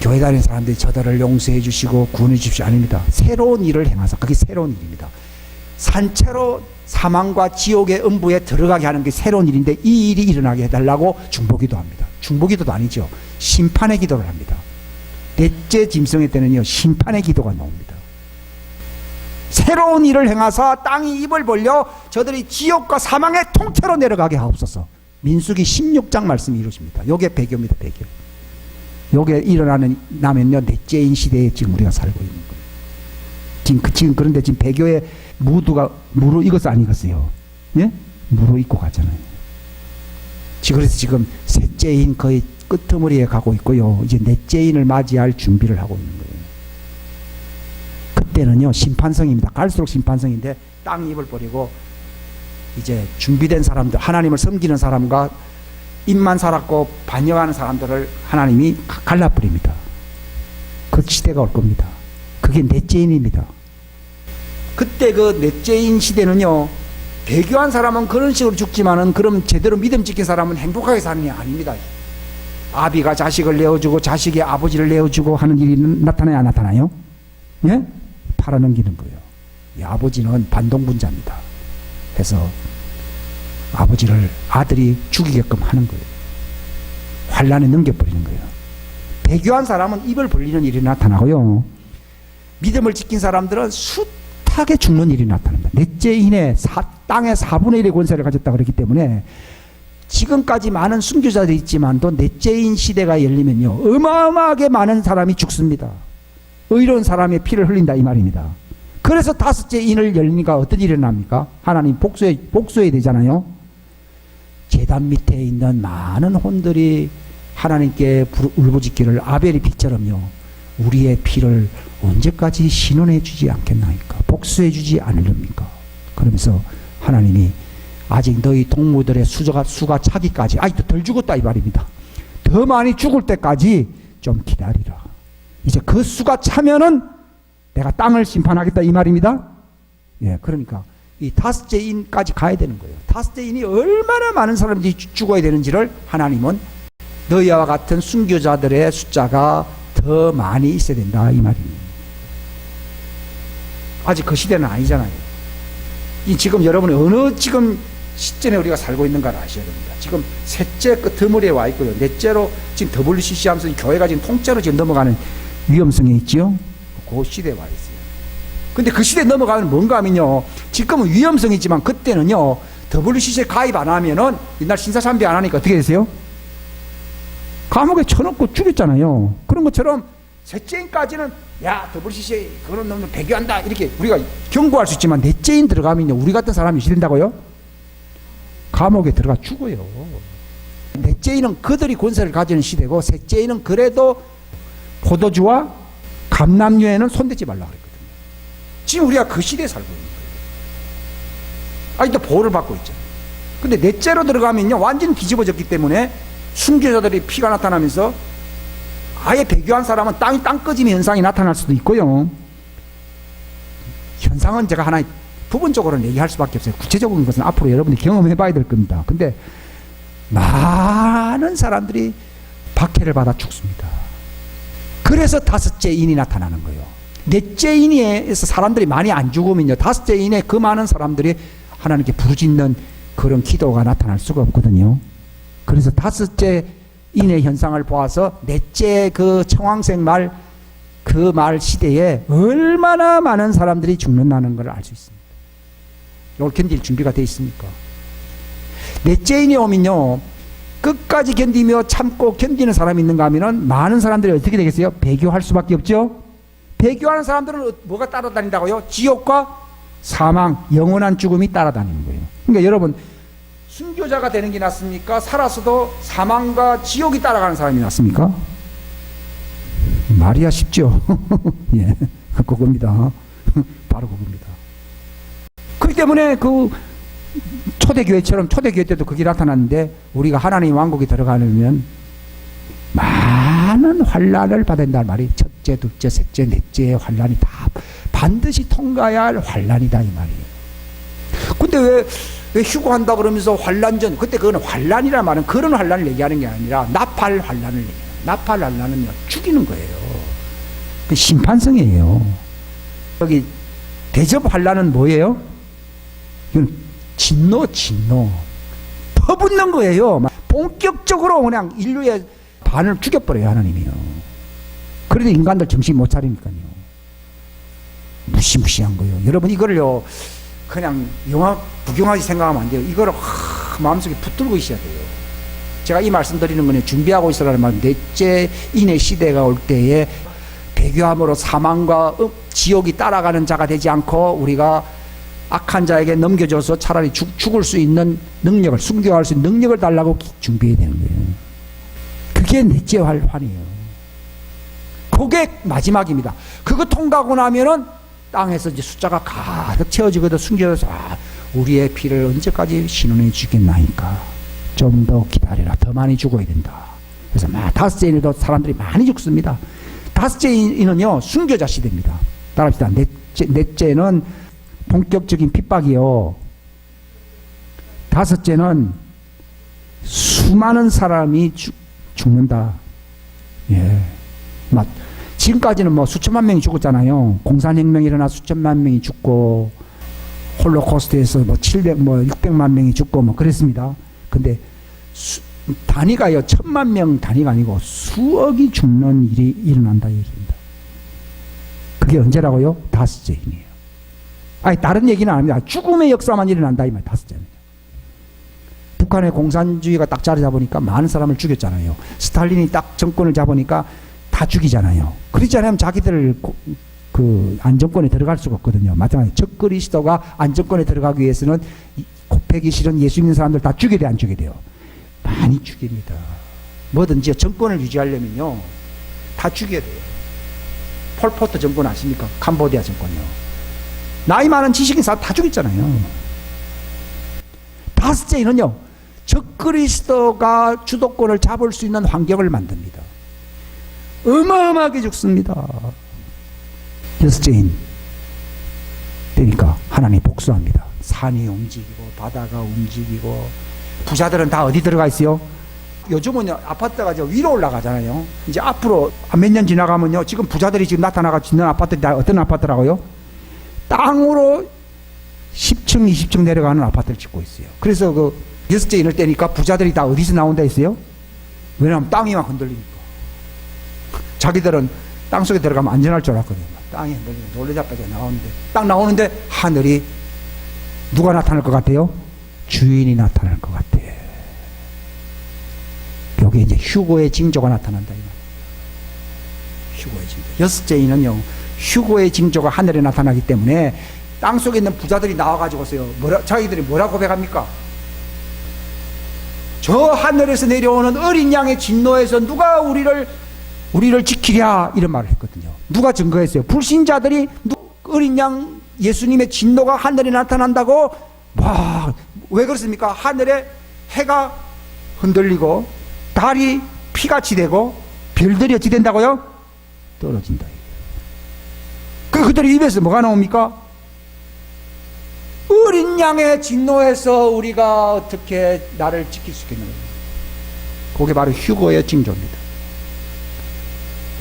교회 다니는 사람들이 저들을 용서해 주시고 구원해 주십시오 아닙니다. 새로운 일을 행하사, 그게 새로운 일입니다. 산채로 사망과 지옥의 음부에 들어가게 하는 게 새로운 일인데 이 일이 일어나게 해달라고 중보기도 합니다. 중보기도도 아니죠. 심판의 기도를 합니다. 넷째 짐승의 때는요, 심판의 기도가 나옵니다. 새로운 일을 행하사 땅이 입을 벌려 저들이 지옥과 사망의 통째로 내려가게 하옵소서. 민수기 16장 말씀이 이루어집니다. 요게 배교입니다. 배교. 요게 일어나면요, 넷째인 시대에 지금 우리가 살고 있는 거예요. 지금 그런데 지금 배교의 무로 익었어 안 익었어요? 예? 무로 익고 가잖아요. 그래서 지금 셋째인 거의 끄트머리에 가고 있고요, 이제 넷째인을 맞이할 준비를 하고 있는 거예요. 그때는요, 심판성입니다. 갈수록 심판성인데 땅 입을 버리고 이제 준비된 사람들, 하나님을 섬기는 사람과 입만 살았고 반역하는 사람들을 하나님이 갈라버립니다. 그 시대가 올 겁니다. 그게 넷째인입니다. 그때 그 넷째인 시대는요, 배교한 사람은 그런 식으로 죽지만은 그럼 제대로 믿음 지킨 사람은 행복하게 사는 게 아닙니다. 아비가 자식을 내어주고 자식이 아버지를 내어주고 하는 일이 나타나야 안 나타나요? 예? 팔아넘기는 거예요. 이 아버지는 반동분자입니다. 해서 아버지를 아들이 죽이게끔 하는 거예요. 환란에 넘겨버리는 거예요. 배교한 사람은 입을 벌리는 일이 나타나고요. 믿음을 지킨 사람들은 숱하게 죽는 일이 나타납니다. 넷째인의 땅의 4분의 1의 권세를 가졌다 그랬기 때문에 지금까지 많은 순교자들이 있지만도 넷째인 시대가 열리면요, 어마어마하게 많은 사람이 죽습니다. 의로운 사람의 피를 흘린다 이 말입니다. 그래서 다섯째 인을 열리니까 어떤 일이 일어납니까? 하나님 복수해야 되잖아요. 제단 밑에 있는 많은 혼들이 하나님께 울부짖기를 아벨의 피처럼요, 우리의 피를 언제까지 신원해 주지 않겠나이까? 복수해 주지 않으렵니까? 그러면서 하나님이 아직 너희 동무들의 수가 차기까지 아직도 덜 죽었다 이 말입니다. 더 많이 죽을 때까지 좀 기다리라. 이제 그 수가 차면은 내가 땅을 심판하겠다 이 말입니다. 예, 그러니까 이 다섯째 인까지 가야 되는 거예요. 다섯째 인이 얼마나 많은 사람들이 죽어야 되는지를 하나님은 너희와 같은 순교자들의 숫자가 더 많이 있어야 된다 이 말입니다. 아직 그 시대는 아니잖아요. 지금 여러분이 어느 지금 시점에 우리가 살고 있는가를 아셔야 됩니다. 지금 셋째 끄트머리에 와 있고요. 넷째로 지금 WCC 하면서 교회가 지금 통째로 지금 넘어가는 위험성이 있죠. 그 시대에 와 있어요. 근데 그 시대에 넘어가면 뭔가 하면요, 지금은 위험성이 있지만 그때는요, WCC에 가입 안 하면은 옛날 신사참배 안 하니까 어떻게 되세요? 감옥에 쳐넣고 죽였잖아요. 그런 것처럼 셋째인까지는 야, WCC에 그런 놈은 배교한다 이렇게 우리가 경고할 수 있지만 넷째인 들어가면요, 우리 같은 사람이 유지된다고요? 감옥에 들어가 죽어요. 넷째인은 그들이 권세를 가지는 시대고, 셋째인은 그래도 포도주와 감람류에는 손대지 말라 그랬거든요. 지금 우리가 그 시대에 살고 있는 거예요. 아직도 보호를 받고 있잖아요. 근데 넷째로 들어가면요, 완전히 뒤집어졌기 때문에 순교자들의 피가 나타나면서 아예 배교한 사람은 땅 꺼짐의 현상이 나타날 수도 있고요. 현상은 제가 하나 부분적으로는 얘기할 수밖에 없어요. 구체적인 것은 앞으로 여러분이 경험해 봐야 될 겁니다. 근데 많은 사람들이 박해를 받아 죽습니다. 그래서 다섯째 인이 나타나는 거예요. 넷째 인에서 사람들이 많이 안 죽으면요, 다섯째 인에 그 많은 사람들이 하나님께 부르짖는 그런 기도가 나타날 수가 없거든요. 그래서 다섯째 인의 현상을 보아서 넷째 그 청황색 말, 그 말 시대에 얼마나 많은 사람들이 죽는다는 걸 알 수 있습니다. 이걸 견딜 준비가 되어 있습니까? 넷째 인이 오면요, 끝까지 견디며 참고 견디는 사람이 있는가 하면은 많은 사람들이 어떻게 되겠어요? 배교할 수밖에 없죠. 배교하는 사람들은 뭐가 따라다닌다고요? 지옥과 사망, 영원한 죽음이 따라다니는 거예요. 그러니까 여러분, 순교자가 되는 게 낫습니까? 살아서도 사망과 지옥이 따라가는 사람이 낫습니까? 말이야 쉽죠. 예, 그겁니다. 바로 그겁니다. 그렇기 때문에 그 초대교회처럼 초대교회 때도 그게 나타났는데, 우리가 하나님 왕국에 들어가려면 많은 환란을 받아야 된다는 말이, 첫째, 둘째, 셋째, 넷째의 환란이 다 반드시 통과해야 할 환란이다 이 말이에요. 근데 왜 휴거한다 그러면서 환란전, 그때 그거는 환란이란 말은 그런 환란을 얘기하는 게 아니라 나팔 환란을 얘기해요. 나팔 환란은요, 죽이는 거예요. 그 심판성이에요. 여기 대접 환란은 뭐예요? 이건 진노. 퍼붓는 거예요. 본격적으로 그냥 인류의 반을 죽여버려요, 하나님이요. 그래도 인간들 정신 못 차리니까요. 무시무시한 거예요. 여러분, 이거를요, 그냥 영화 구경하지 생각하면 안 돼요. 이거를 마음속에 붙들고 있어야 돼요. 제가 이 말씀 드리는 거는 준비하고 있으라는 말, 넷째 인의 시대가 올 때에 배교함으로 사망과 지옥이 따라가는 자가 되지 않고 우리가 악한 자에게 넘겨줘서 차라리 죽을 수 있는 능력을, 순교할 수 있는 능력을 달라고 준비해야 되는 거예요. 그게 넷째 환이에요. 그게 마지막입니다. 그거 통과하고 나면은 땅에서 이제 숫자가 가득 채워지거든. 순교해서 우리의 피를 언제까지 신원해 주겠나이까. 좀 더 기다려라. 더 많이 죽어야 된다. 그래서 다섯째 인에도 사람들이 많이 죽습니다. 다섯째 인은요, 순교자 시대입니다. 따라합시다. 넷째는 본격적인 핍박이요. 다섯째는 수많은 사람이 죽는다. 예. 지금까지는 뭐 수천만 명이 죽었잖아요. 공산혁명이 일어나 수천만 명이 죽고, 홀로코스트에서 뭐 600만 명이 죽고 뭐 그랬습니다. 근데 단위가요, 1000만 명 단위가 아니고 수억이 죽는 일이 일어난다 얘기입니다. 그게 언제라고요? 다섯째 힘이에요. 아니, 다른 얘기는 안 합니다. 죽음의 역사만 일어난다 이 말, 다섯째는. 북한의 공산주의가 딱 자리 잡으니까 많은 사람을 죽였잖아요. 스탈린이 딱 정권을 잡으니까 다 죽이잖아요. 그러지 않으면 자기들 그 안정권에 들어갈 수가 없거든요. 마찬가지 적그리스도가 안정권에 들어가기 위해서는 곱하기 싫은 예수 믿는 사람들 다 죽여야 돼, 안 죽여야 돼요? 많이 죽입니다. 뭐든지 정권을 유지하려면요, 다 죽여야 돼요. 폴포트 정권 아십니까? 캄보디아 정권요. 나이 많은 지식인 사람 다 죽였잖아요. 다섯째는요, 적그리스도가 주도권을 잡을 수 있는 환경을 만듭니다. 어마어마하게 죽습니다. 여섯째인 되니까 하나님이 복수합니다. 산이 움직이고 바다가 움직이고. 부자들은 다 어디 들어가 있어요? 요즘은 아파트가 위로 올라가잖아요. 이제 앞으로 몇 년 지나가면요, 지금 부자들이 지금 나타나가 짓는 아파트들이 다 어떤 아파트라고요? 땅으로 10층 20층 내려가는 아파트를 짓고 있어요. 그래서 그 여섯째 인을 떼니까 부자들이 다 어디서 나온다 했어요? 왜냐하면 땅이 막 흔들리니까. 자기들은 땅속에 들어가면 안전할 줄 알았거든요. 땅이 흔들리면 놀래자빠져 나오는데, 딱 나오는데 하늘이 누가 나타날 것 같아요? 주인이 나타날 것 같아. 여기 이제 휴거의 징조가 나타난다. 휴거의 징조. 여섯째 인은요, 휴거의 징조가 하늘에 나타나기 때문에 땅 속에 있는 부자들이 나와가지고서요, 자기들이 뭐라 고백합니까? 저 하늘에서 내려오는 어린 양의 진노에서 누가 우리를 지키랴, 이런 말을 했거든요. 누가 증거했어요? 불신자들이 어린 양 예수님의 진노가 하늘에 나타난다고, 와, 왜 그렇습니까? 하늘에 해가 흔들리고 달이 피같이 되고 별들이 어찌 된다고요? 떨어진다. 그들의 입에서 뭐가 나옵니까? 어린 양의 진노에서 우리가 어떻게 나를 지킬 수 있겠느냐. 그게 바로 휴거의 징조입니다.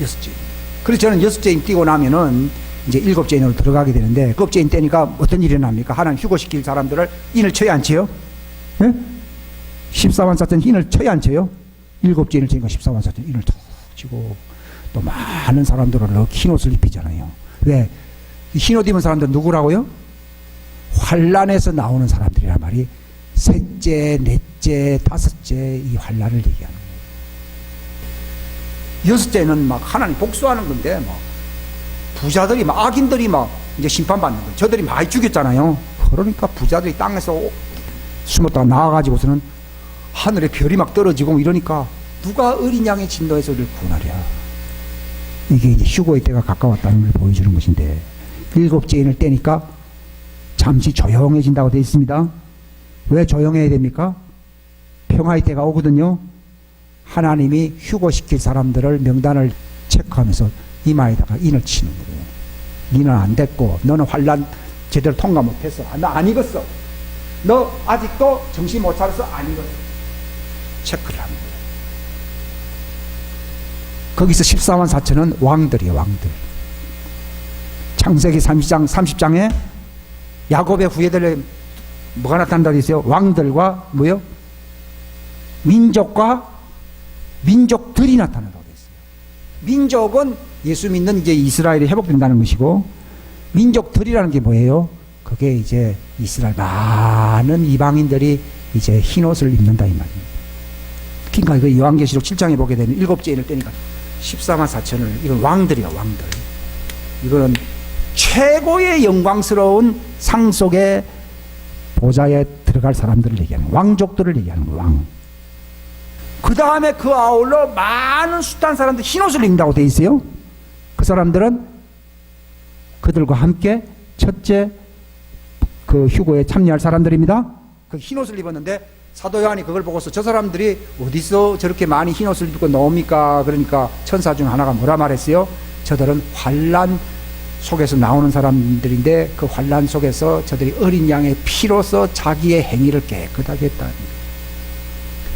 여섯째. 그래서 저는 여섯째인 띄고 나면은 이제 일곱째 인으로 들어가게 되는데, 일곱째 인 떼니까 어떤 일이 납니까? 하나님 휴거시킬 사람들을 인을 쳐야 안 쳐요? 예? 14만 4천 인을 쳐야 안 쳐요? 일곱째 인을 치니까 14만 4천 인을 탁 치고, 또 많은 사람들을 흰 옷을 입히잖아요. 왜? 흰옷 입은 사람들 누구라고요? 환란에서 나오는 사람들이란 말이 셋째, 넷째, 다섯째 이 환란을 얘기하는 거예요. 여섯째는 막 하나님 복수하는 건데, 막 부자들이 막 악인들이 막 이제 심판받는 거예요. 저들이 많이 죽였잖아요. 그러니까 부자들이 땅에서 숨었다가 나와가지고서는 하늘에 별이 막 떨어지고 이러니까 누가 어린 양의 진노에서 우리를 구원하랴. 이게 이제 휴거의 때가 가까웠다는 걸 보여주는 것인데, 일곱째 인을 떼니까 잠시 조용해진다고 되어 있습니다. 왜 조용해야 됩니까? 평화의 때가 오거든요. 하나님이 휴거시킬 사람들을 명단을 체크하면서 이마에다가 인을 치는 거예요. 니는 안 됐고, 너는 환란 제대로 통과 못했어. 나 안 익었어. 너 아직도 정신 못 차려서 안 익었어. 체크를 하는 거예요. 거기서 14만 4천은 왕들이에요, 왕들. 창세기 30장에 야곱의 후예들에 뭐가 나타난다고 했어요? 왕들과 뭐요? 민족들이 나타난다고 했어요. 민족은 예수 믿는 이제 이스라엘이 회복된다는 것이고, 민족들이라는 게 뭐예요? 그게 이제 이스라엘 많은 이방인들이 이제 흰 옷을 입는다 이 말입니다. 그러니까 이거 요한계시록 7장에 보게 되면 일곱째 인을 떼니까 14만 4천을, 이건 왕들이야, 왕들. 이거는 최고의 영광스러운 상 속의 보좌에 들어갈 사람들을 얘기하는, 왕족들을 얘기하는 거예요, 왕. 그 다음에 그 아울러 많은 숱한 사람들 흰옷을 입는다고 돼 있어요. 그 사람들은 그들과 함께 첫째 그 휴거에 참여할 사람들입니다. 그 흰옷을 입었는데 사도 요한이 그걸 보고서 저 사람들이 어디서 저렇게 많이 흰옷을 입고 나옵니까? 그러니까 천사 중 하나가 뭐라 말했어요? 저들은 환란 속에서 나오는 사람들인데 그 환란 속에서 저들이 어린 양의 피로서 자기의 행위를 깨끗하게 했다.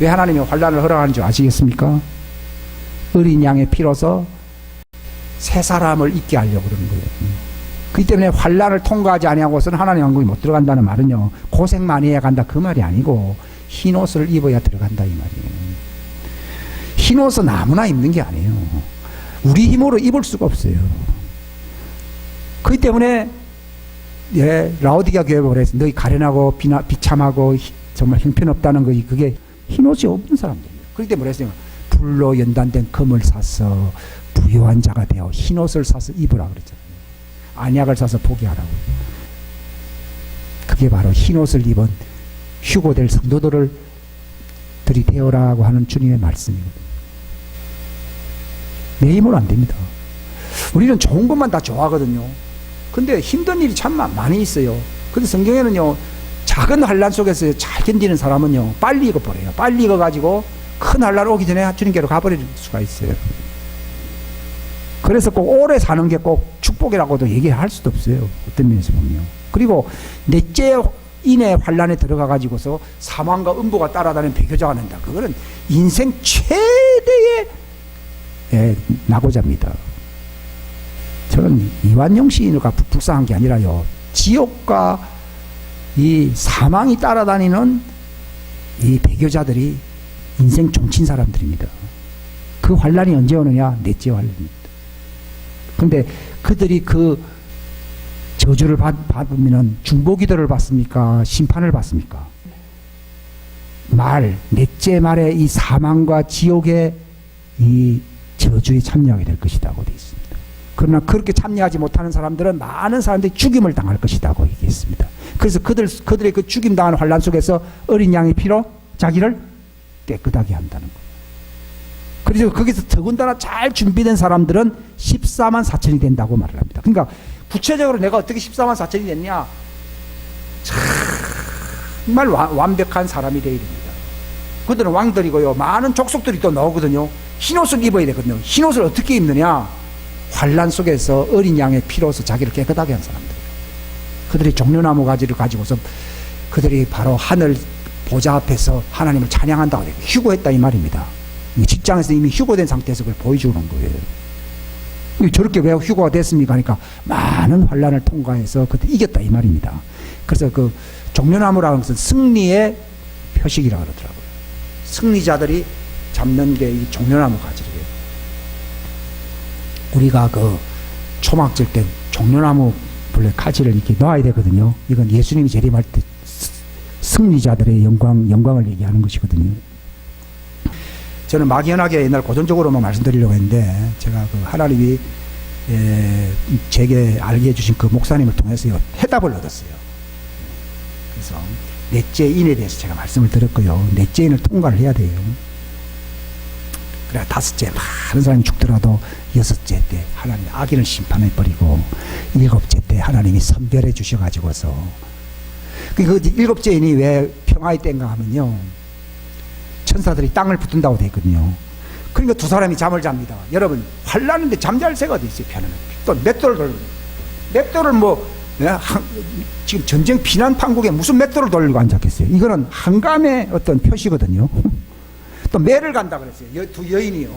왜 하나님이 환란을 허락하는 줄 아시겠습니까? 어린 양의 피로서 새 사람을 있게 하려고 그러는 거예요. 그렇기 때문에 환란을 통과하지 아니하고서는 하나님 왕국에 못 들어간다는 말은요, 고생 많이 해야 간다 그 말이 아니고 흰 옷을 입어야 들어간다 이 말이에요. 흰 옷은 아무나 입는 게 아니에요. 우리 힘으로 입을 수가 없어요. 그렇기 때문에 라오디게아 교회에 보내서 너희 가련하고 비참하고 정말 형편없다는 거, 그게 흰 옷이 없는 사람들이에요. 그렇기 때문에 그랬어요. 불로 연단된 금을 사서 부유한 자가 되어 흰 옷을 사서 입으라 그랬잖아요. 안약을 사서 포기하라고. 그게 바로 흰 옷을 입은 휴고될 성도들을 들이대어라고 하는 주님의 말씀이거든요. 내 힘으로 안 됩니다. 우리는 좋은 것만 다 좋아하거든요. 근데 힘든 일이 참 많이 있어요. 근데 성경에는요, 작은 환란 속에서 잘 견디는 사람은요, 빨리 익어버려요. 빨리 익어가지고 큰 환란 오기 전에 주님께로 가버릴 수가 있어요. 그래서 꼭 오래 사는 게 꼭 축복이라고도 얘기할 수도 없어요. 어떤 면에서 보면. 그리고 넷째 인의 환란에 들어가 가지고서 사망과 음부가 따라다니는 배교자가 된다. 그거는 인생 최대의 낙오자입니다. 저는 이완용 시인과 불쌍한 게 아니라요, 지옥과 이 사망이 따라다니는 이 배교자들이 인생 종친 사람들입니다. 그 환란이 언제 오느냐? 넷째 환란입니다. 그런데 그들이 그 저주를 받으면 중보기도를 받습니까? 심판을 받습니까? 넷째 말에 이 사망과 지옥의 이 저주에 참여하게 될 것이라고 되어 있습니다. 그러나 그렇게 참여하지 못하는 사람들은 많은 사람들이 죽임을 당할 것이라고 얘기했습니다. 그래서 그들의 그 죽임 당하는 환란 속에서 어린 양의 피로 자기를 깨끗하게 한다는 거예요. 그래서 거기서 더군다나 잘 준비된 사람들은 14만 4천이 된다고 말을 합니다. 그러니까 구체적으로 내가 어떻게 14만 4천이 됐냐? 정말 완벽한 사람이 되어야 됩니다. 그들은 왕들이고요, 많은 족속들이 또 나오거든요. 흰옷을 입어야 되거든요. 흰옷을 어떻게 입느냐? 환란 속에서 어린 양의 피로서 자기를 깨끗하게 한 사람들. 그들이 종려나무 가지를 가지고서 그들이 바로 하늘 보좌 앞에서 하나님을 찬양한다고 해요. 휴고했다 이 말입니다. 직장에서 이미 휴고된 상태에서 그걸 보여주는 거예요. 저렇게 왜 휴고가 됐습니까? 그러니까 많은 환란을 통과해서 그때 이겼다 이 말입니다. 그래서 그 종려나무라는 것은 승리의 표식이라고 그러더라고요. 승리자들이 잡는 게 이 종려나무 가지예요. 우리가 그 초막 질 때 종려나무 본래 가지를 이렇게 놔야 되거든요. 이건 예수님이 재림할 때 승리자들의 영광을 얘기하는 것이거든요. 저는 막연하게 옛날 고전적으로만 말씀드리려고 했는데, 제가 그 하나님이 제게 알게 해주신 그 목사님을 통해서 해답을 얻었어요. 그래서 넷째 인에 대해서 제가 말씀을 드렸고요. 넷째 인을 통과를 해야 돼요. 그래, 다섯째 많은 사람이 죽더라도 여섯째 때 하나님이 악인을 심판해버리고, 일곱째 때 하나님이 선별해 주셔가지고서, 그 일곱째 인이 왜 평화의 때인가 하면요, 천사들이 땅을 붙든다고 되어 있거든요. 그러니까 두 사람이 잠을 잡니다. 여러분, 환란인데 잠잘 새가 어디 있어요? 편안하게. 또 맷돌을 돌리고, 맷돌을 지금 전쟁 피난 판국에 무슨 맷돌을 돌리고 앉았겠어요? 이거는 한감의 어떤 표시거든요. 또 매를 간다 그랬어요. 두 여인이요.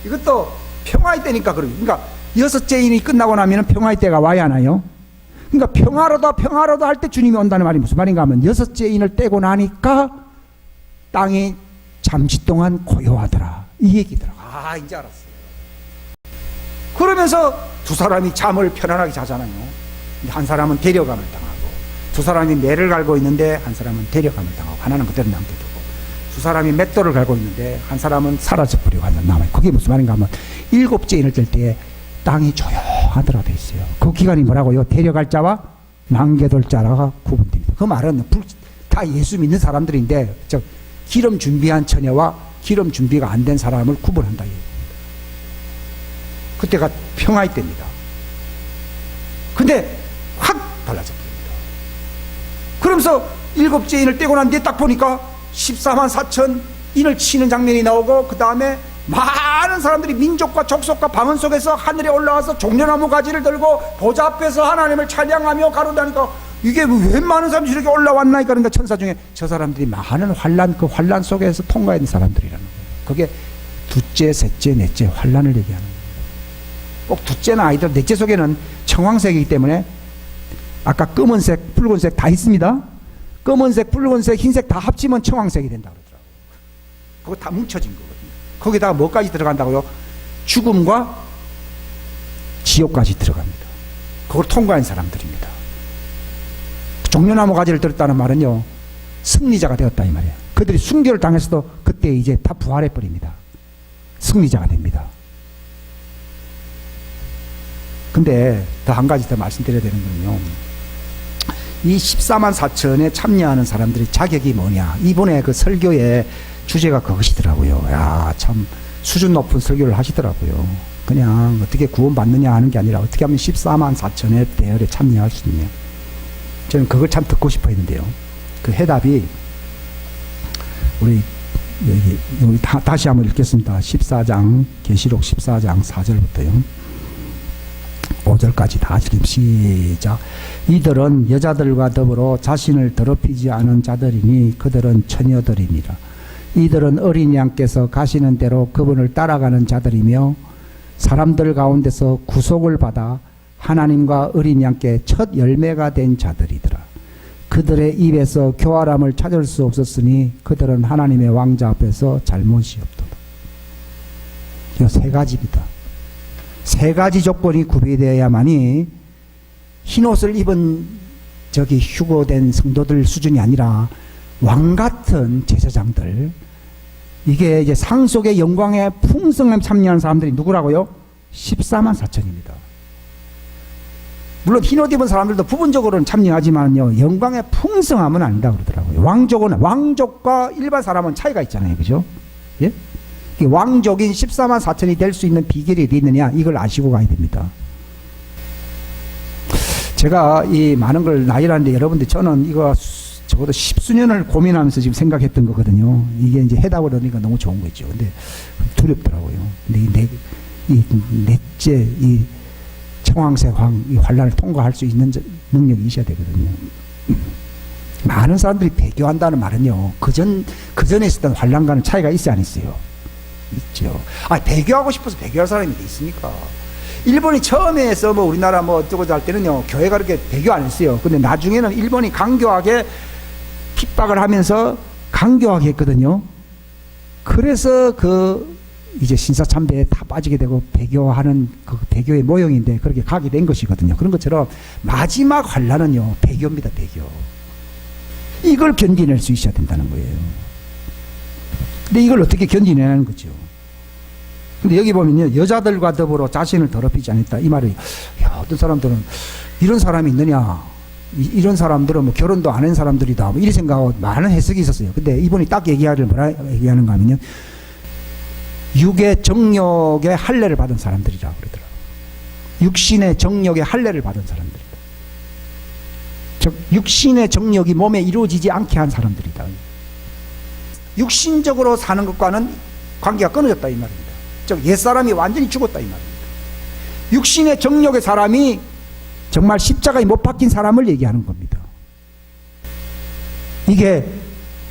이것도 평화의 때니까 그래요. 그러니까 여섯째 인이 끝나고 나면 평화의 때가 와야 하나요? 그러니까 평화로다 할 때 주님이 온다는 말이 무슨 말인가 하면, 여섯째 인을 떼고 나니까 땅이 잠시 동안 고요하더라 이 얘기더라고. 이제 알았어요. 그러면서 두 사람이 잠을 편안하게 자잖아요. 한 사람은 데려감을 당하고, 두 사람이 매를 갈고 있는데 한 사람은 데려감을 당하고, 하나는 그대로 남겨두고, 두 사람이 맷돌을 갈고 있는데 한 사람은 사라져버리고 하나는 남아요. 그게 무슨 말인가 하면, 일곱째 인을 뗄 때 땅이 조용하더라 돼 있어요. 그 기간이 뭐라고요? 데려갈 자와 남겨둘 자가 구분됩니다. 그 말은 다 예수 믿는 사람들인데, 기름 준비한 처녀와 기름 준비가 안 된 사람을 구분한다. 그때가 평화의 때입니다. 근데 확 달라져 버립니다. 그러면서 일곱째 인을 떼고 난 뒤에 딱 보니까 14만 4천 인을 치는 장면이 나오고, 그 다음에 많은 사람들이 민족과 족속과 방언 속에서 하늘에 올라와서 종려나무 가지를 들고 보좌 앞에서 하나님을 찬양하며 가로다니까 이게 왜 많은 사람들이 이렇게 올라왔나니까. 그러니까 천사 중에 저 사람들이 많은 환란, 그 환란 속에서 통과한 사람들이라는 거예요. 그게 둘째, 셋째, 넷째 환란을 얘기하는 거예요. 꼭 둘째는 아니더라도 넷째 속에는 청황색이기 때문에 아까 검은색, 붉은색 다 있습니다. 검은색, 붉은색, 흰색 다 합치면 청황색이 된다고 그러더라고요. 그거 다 뭉쳐진 거거든요. 거기다가 뭐까지 들어간다고요? 죽음과 지옥까지 들어갑니다. 그걸 통과한 사람들입니다. 종려나무 가지를 들었다는 말은요, 승리자가 되었다 이 말이에요. 그들이 순교를 당했어도 그때 이제 다 부활해 버립니다. 승리자가 됩니다. 근데 더 한 가지 더 말씀드려야 되는 건요, 이 14만 4천에 참여하는 사람들이 자격이 뭐냐. 이번에 그 설교의 주제가 그것이더라고요. 야, 참 수준 높은 설교를 하시더라고요. 그냥 어떻게 구원받느냐 하는 게 아니라 어떻게 하면 14만 4천의 대열에 참여할 수 있냐. 저는 그걸 참 듣고 싶어 했는데요. 그 해답이 우리 여기 다시 한번 읽겠습니다. 14장 계시록 14장 4절부터요. 5절까지 다 시작. 이들은 여자들과 더불어 자신을 더럽히지 않은 자들이니 그들은 처녀들이니라. 이들은 어린 양께서 가시는 대로 그분을 따라가는 자들이며 사람들 가운데서 구속을 받아 하나님과 어린 양께 첫 열매가 된 자들이더라. 그들의 입에서 교활함을 찾을 수 없었으니 그들은 하나님의 왕자 앞에서 잘못이 없도다. 이 세 가지입니다. 세 가지 조건이 구비되어야만이 흰옷을 입은 저기 휴고된 성도들 수준이 아니라 왕같은 제사장들, 이게 이제 상속의 영광에 풍성함 참여하는 사람들이 누구라고요? 14만 4천입니다. 물론 흰옷 입은 사람들도 부분적으로는 참여하지만요, 영광의 풍성함은 아니다 그러더라고요. 왕족과 일반 사람은 차이가 있잖아요. 그죠? 예? 왕족인 14만 4천이 될 수 있는 비결이 어디 있느냐, 이걸 아시고 가야 됩니다. 제가 이 많은 걸 나이라는데 여러분들, 저는 이거 적어도 10수년을 고민하면서 지금 생각했던 거거든요. 이게 이제 해답을 얻으니까 너무 좋은 거죠. 근데 두렵더라고요. 근데 이 넷째, 이 청황색 이 환란을 통과할 수 있는 능력이 있어야 되거든요. 많은 사람들이 배교한다는 말은요, 그전에 있었던 환란과는 차이가 있어요, 안 있어요? 있죠. 배교하고 싶어서 배교할 사람이 어디 있습니까? 일본이 처음에서 뭐 우리나라 뭐 어쩌고 할 때는요, 교회가 그렇게 배교 안 했어요. 근데 나중에는 일본이 강교하게 핍박을 하면서 강교하게 했거든요. 그래서 이제 신사참배에 다 빠지게 되고 배교하는 그 배교의 모형인데 그렇게 가게 된 것이거든요. 그런 것처럼 마지막 환란은요, 배교입니다. 배교. 이걸 견디낼 수 있어야 된다는 거예요. 근데 이걸 어떻게 견디내는 거죠? 근데 여기 보면요, 여자들과 더불어 자신을 더럽히지 않았다. 이 말이, 야, 어떤 사람들은 이런 사람이 있느냐, 이런 사람들은 뭐 결혼도 안 한 사람들이다, 뭐 이렇게 생각하고 많은 해석이 있었어요. 근데 이분이 딱 뭐라 얘기하는가 하면요, 육의 정욕의 할례를 받은 사람들이라고 그러더라고요. 육신의 정욕의 할례를 받은 사람들이다. 즉 육신의 정욕이 몸에 이루어지지 않게 한 사람들이다. 육신적으로 사는 것과는 관계가 끊어졌다 이 말입니다. 즉 옛사람이 완전히 죽었다 이 말입니다. 육신의 정욕의 사람이 정말 십자가에 못 박힌 사람을 얘기하는 겁니다. 이게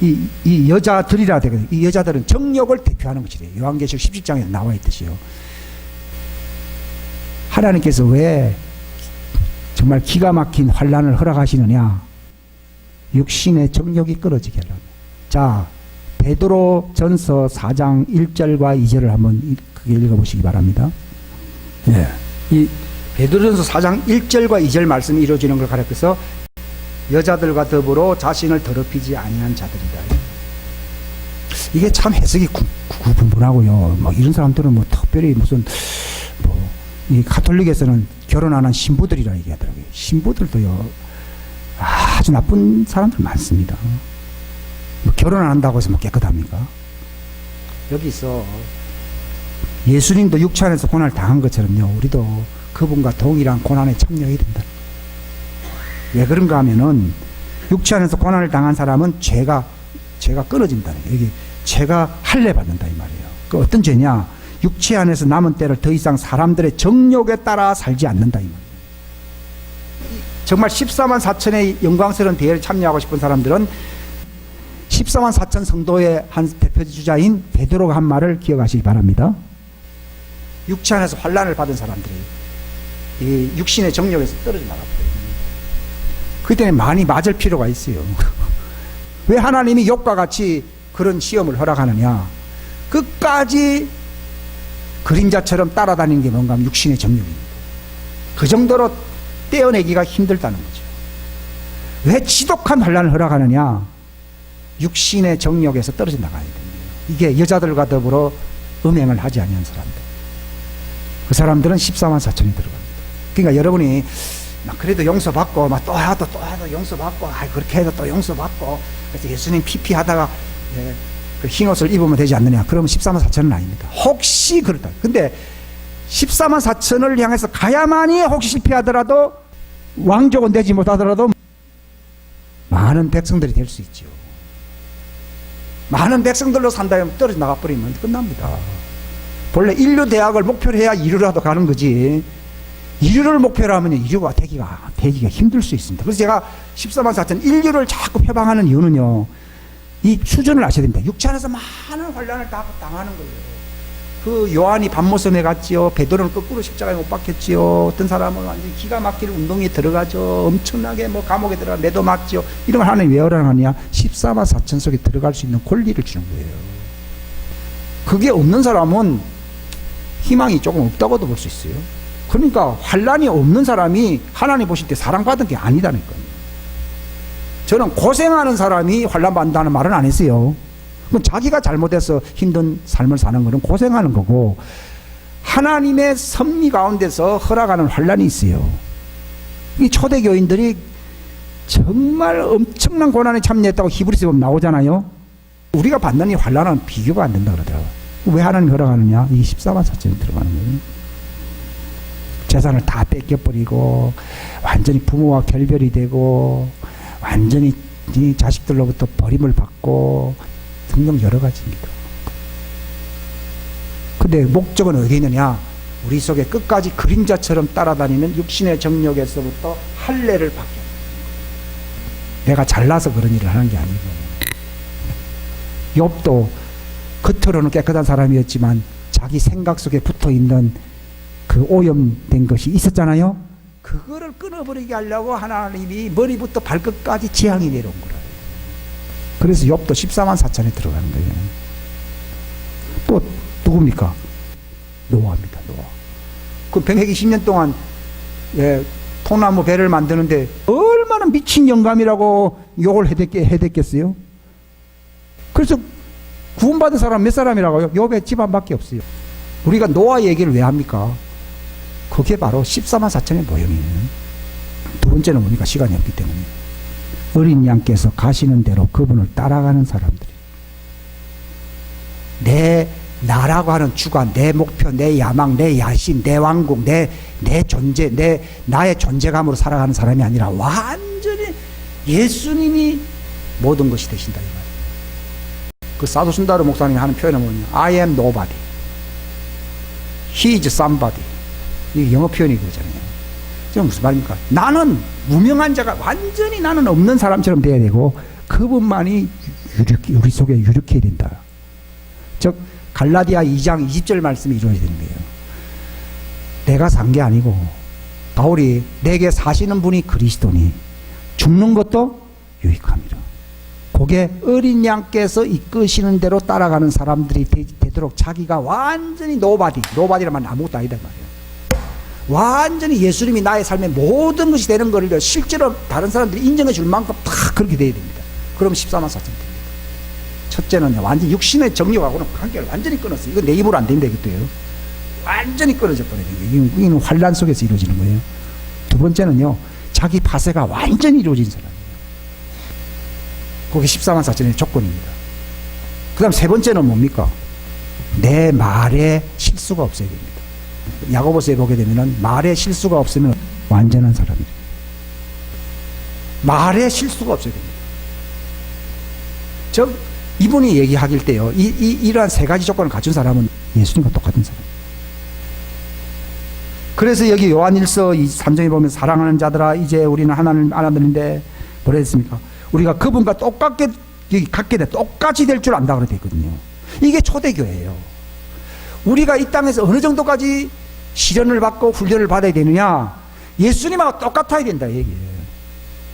이 여자들이라 되거든요. 이 여자들은 정욕을 대표하는 것이래요. 요한계시록 17장에 나와 있듯이요. 하나님께서 왜 정말 기가 막힌 환란을 허락하시느냐? 육신의 정욕이 끊어지게 하려고. 자, 베드로 전서 4장 1절과 2절을 한번 읽어보시기 바랍니다. 예. 이 베드로전서 4장 1절과 2절 말씀이 이루어지는 걸 가리켜서 여자들과 더불어 자신을 더럽히지 아니한 자들이다. 이게 참 해석이 구분하고요. 뭐 이런 사람들은 뭐 특별히 무슨 이 가톨릭에서는 결혼 안 한 신부들이라 얘기하더라고요. 신부들도요, 아주 나쁜 사람들 많습니다. 뭐 결혼 안 한다고 해서 뭐 깨끗합니까? 여기 있어. 예수님도 육체 안에서 고난을 당한 것처럼요, 우리도 그분과 동일한 고난에 참여해야 된다. 왜 그런가 하면은 육체 안에서 고난을 당한 사람은 죄가 끊어진다는 거예요. 여기 죄가 할례 받는다 이 말이에요. 그 어떤 죄냐? 육체 안에서 남은 때를 더 이상 사람들의 정욕에 따라 살지 않는다 이 말이에요. 정말 14만 4천의 영광스러운 대회에 참여하고 싶은 사람들은 14만 4천 성도의 한 대표주자인 베드로가 한 말을 기억하시기 바랍니다. 육체 안에서 환난을 받은 사람들이 이 육신의 정욕에서 떨어져 나가버려요. 그때는 많이 맞을 필요가 있어요. 왜 하나님이 욥과 같이 그런 시험을 허락하느냐? 끝까지 그림자처럼 따라다니는 게 뭔가 하면 육신의 정욕입니다. 그 정도로 떼어내기가 힘들다는 거죠. 왜 지독한 환난을 허락하느냐? 육신의 정욕에서 떨어져 나가야 됩니다. 이게 여자들과 더불어 음행을 하지 아니한 사람들. 그 사람들은 14만 4천이 들어갑니다. 그러니까 여러분이 막 그래도 용서받고 막 또 해도 용서받고 그렇게 해도 또 용서받고 그래서 예수님 피피하다가 그 흰옷을 입으면 되지 않느냐? 그러면 14만 4천은 아닙니다. 혹시 그렇다. 근데 14만 4천을 향해서 가야만이 혹시 실패하더라도 왕족은 되지 못하더라도 많은 백성들이 될 수 있죠. 많은 백성들로 산다 하면 떨어져 나가버리면 끝납니다. 본래 인류 대학을 목표로 해야 이류라도 가는 거지. 이류를 목표로 하면 이류가 되기가 힘들 수 있습니다. 그래서 제가 14만 4천 인류를 자꾸 표방하는 이유는요. 이 수준을 아셔야 됩니다. 육체 안에서 많은 환난을 당하는 거예요. 그 요한이 밤모섬에 갔지요. 베드로는 거꾸로 십자가에 못 박혔지요. 어떤 사람은 완전히 기가 막힐 운동에 들어가죠. 엄청나게 뭐 감옥에 들어가 매도 맞지요. 이런 걸 하나님 왜 허락하느냐? 14만 4천 속에 들어갈 수 있는 권리를 주는 거예요. 그게 없는 사람은 희망이 조금 없다고도 볼 수 있어요. 그러니까 환난이 없는 사람이 하나님 보실 때 사랑받은 게 아니다니까요. 저는 고생하는 사람이 환난받는다는 말은 안 했어요. 그건 자기가 잘못해서 힘든 삶을 사는 것은 고생하는 거고, 하나님의 섭리 가운데서 허락하는 환난이 있어요. 이 초대교인들이 정말 엄청난 고난에 참여했다고 히브리서에 보면 나오잖아요. 우리가 받는 이 환난은 비교가 안 된다 그러더라고요. 왜 하나님 허락하느냐? 이 14만 4천이 들어가는 거예요. 재산을 다 뺏겨버리고 완전히 부모와 결별이 되고 완전히 자식들로부터 버림을 받고 등등 여러 가지입니다. 근데 목적은 어디 있느냐? 우리 속에 끝까지 그림자처럼 따라다니는 육신의 정욕에서부터 할례를 받게. 내가 잘나서 그런 일을 하는 게 아니고. 욥도 겉으로는 깨끗한 사람이었지만 자기 생각 속에 붙어있는 그 오염된 것이 있었잖아요. 그거를 끊어버리게 하려고 하나님이 머리부터 발끝까지 재앙이 내려온 거라. 그래서 욥도 14만 4천에 들어가는 거예요. 또 누굽니까? 노아입니다. 노아. 그 120년 동안 통나무 배를 만드는데 얼마나 미친 영감이라고 욕을 해댔겠어요? 그래서 구원받은 사람 몇 사람이라고요? 욥의 집안밖에 없어요. 우리가 노아 얘기를 왜 합니까? 그게 바로 14만 4천의 모형이에요. 두 번째는 뭡니까? 시간이 없기 때문에. 어린 양께서 가시는 대로 그분을 따라가는 사람들이. 내 나라고 하는 주관, 내 목표, 내 야망, 내 야심, 내 왕국, 내 존재, 나의 존재감으로 살아가는 사람이 아니라 완전히 예수님이 모든 것이 되신다 이 말이에요. 그 사도순다르 목사님이 하는 표현은 뭐냐? I am nobody. He is somebody. 이게 영어 표현이 그거잖아요. 지금 무슨 말입니까? 나는 무명한 자가 완전히 나는 없는 사람처럼 돼야 되고 그분만이 우리 속에 유력해야 된다. 즉 갈라디아 2장 20절 말씀이 이루어져야 되는 거예요. 내가 산 게 아니고 바울이 내게 사시는 분이 그리스도니 죽는 것도 유익함이라. 그게 어린 양께서 이끄시는 대로 따라가는 사람들이 되도록 자기가 완전히 노바디라면 아무것도 아니다 말이에요. 완전히 예수님이 나의 삶의 모든 것이 되는 것을 실제로 다른 사람들이 인정해 줄 만큼 다 그렇게 돼야 됩니다. 그럼 14만 4천 됩니다. 첫째는 완전히 육신의 정욕하고는 관계를 완전히 끊었어요. 이거 내 입으로 안 된다 이것도요. 완전히 끊어져 버려요. 이건 환란 속에서 이루어지는 거예요. 두 번째는요, 자기 파쇄가 완전히 이루어진 사람이에요. 그게 14만 4천의 조건입니다. 그 다음 세 번째는 뭡니까? 내 말에 실수가 없어야 됩니다. 야고보서에 보게 되면은 말에 실수가 없으면 완전한 사람이에요. 말에 실수가 없어야 됩니다. 즉 이분이 얘기하길 때요. 이러한 세 가지 조건을 갖춘 사람은 예수님과 똑같은 사람. 그래서 여기 요한일서 3장에 보면 사랑하는 자들아 이제 우리는 하나님을 알아듣는데 뭐라 했습니까? 우리가 그분과 똑같게 갖게 돼 똑같이 될 줄 안다 그래 있거든요. 이게 초대교회예요. 우리가 이 땅에서 어느 정도까지 시련을 받고 훈련을 받아야 되느냐? 예수님하고 똑같아야 된다 얘기예요.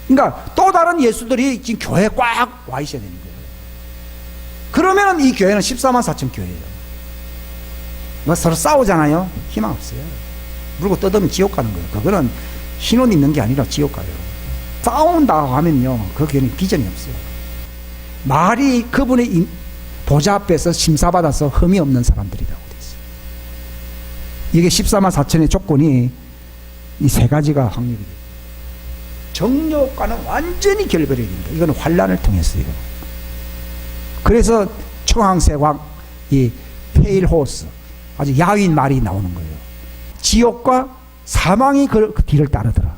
그러니까 또 다른 예수들이 지금 교회에 꽉 와 있어야 되는 거예요. 그러면 이 교회는 14만 4천 교회예요. 뭐 서로 싸우잖아요. 희망 없어요. 물고 뜯으면 지옥 가는 거예요. 그거는 신혼 있는 게 아니라 지옥 가요. 싸운다고 하면요, 그 교회는 비전이 없어요. 말이 그분의 보좌 앞에서 심사받아서 흠이 없는 사람들이라고 돼 있어요. 이게 14만 4천의 조건이 이 세 가지가 확립이 돼요. 정욕과는 완전히 결별해야 됩니다. 이거는 환란을 통해서요. 그래서 청황새와 이 페일호스, 아주 야윈 말이 나오는 거예요. 지옥과 사망이 그 뒤를 따르더라.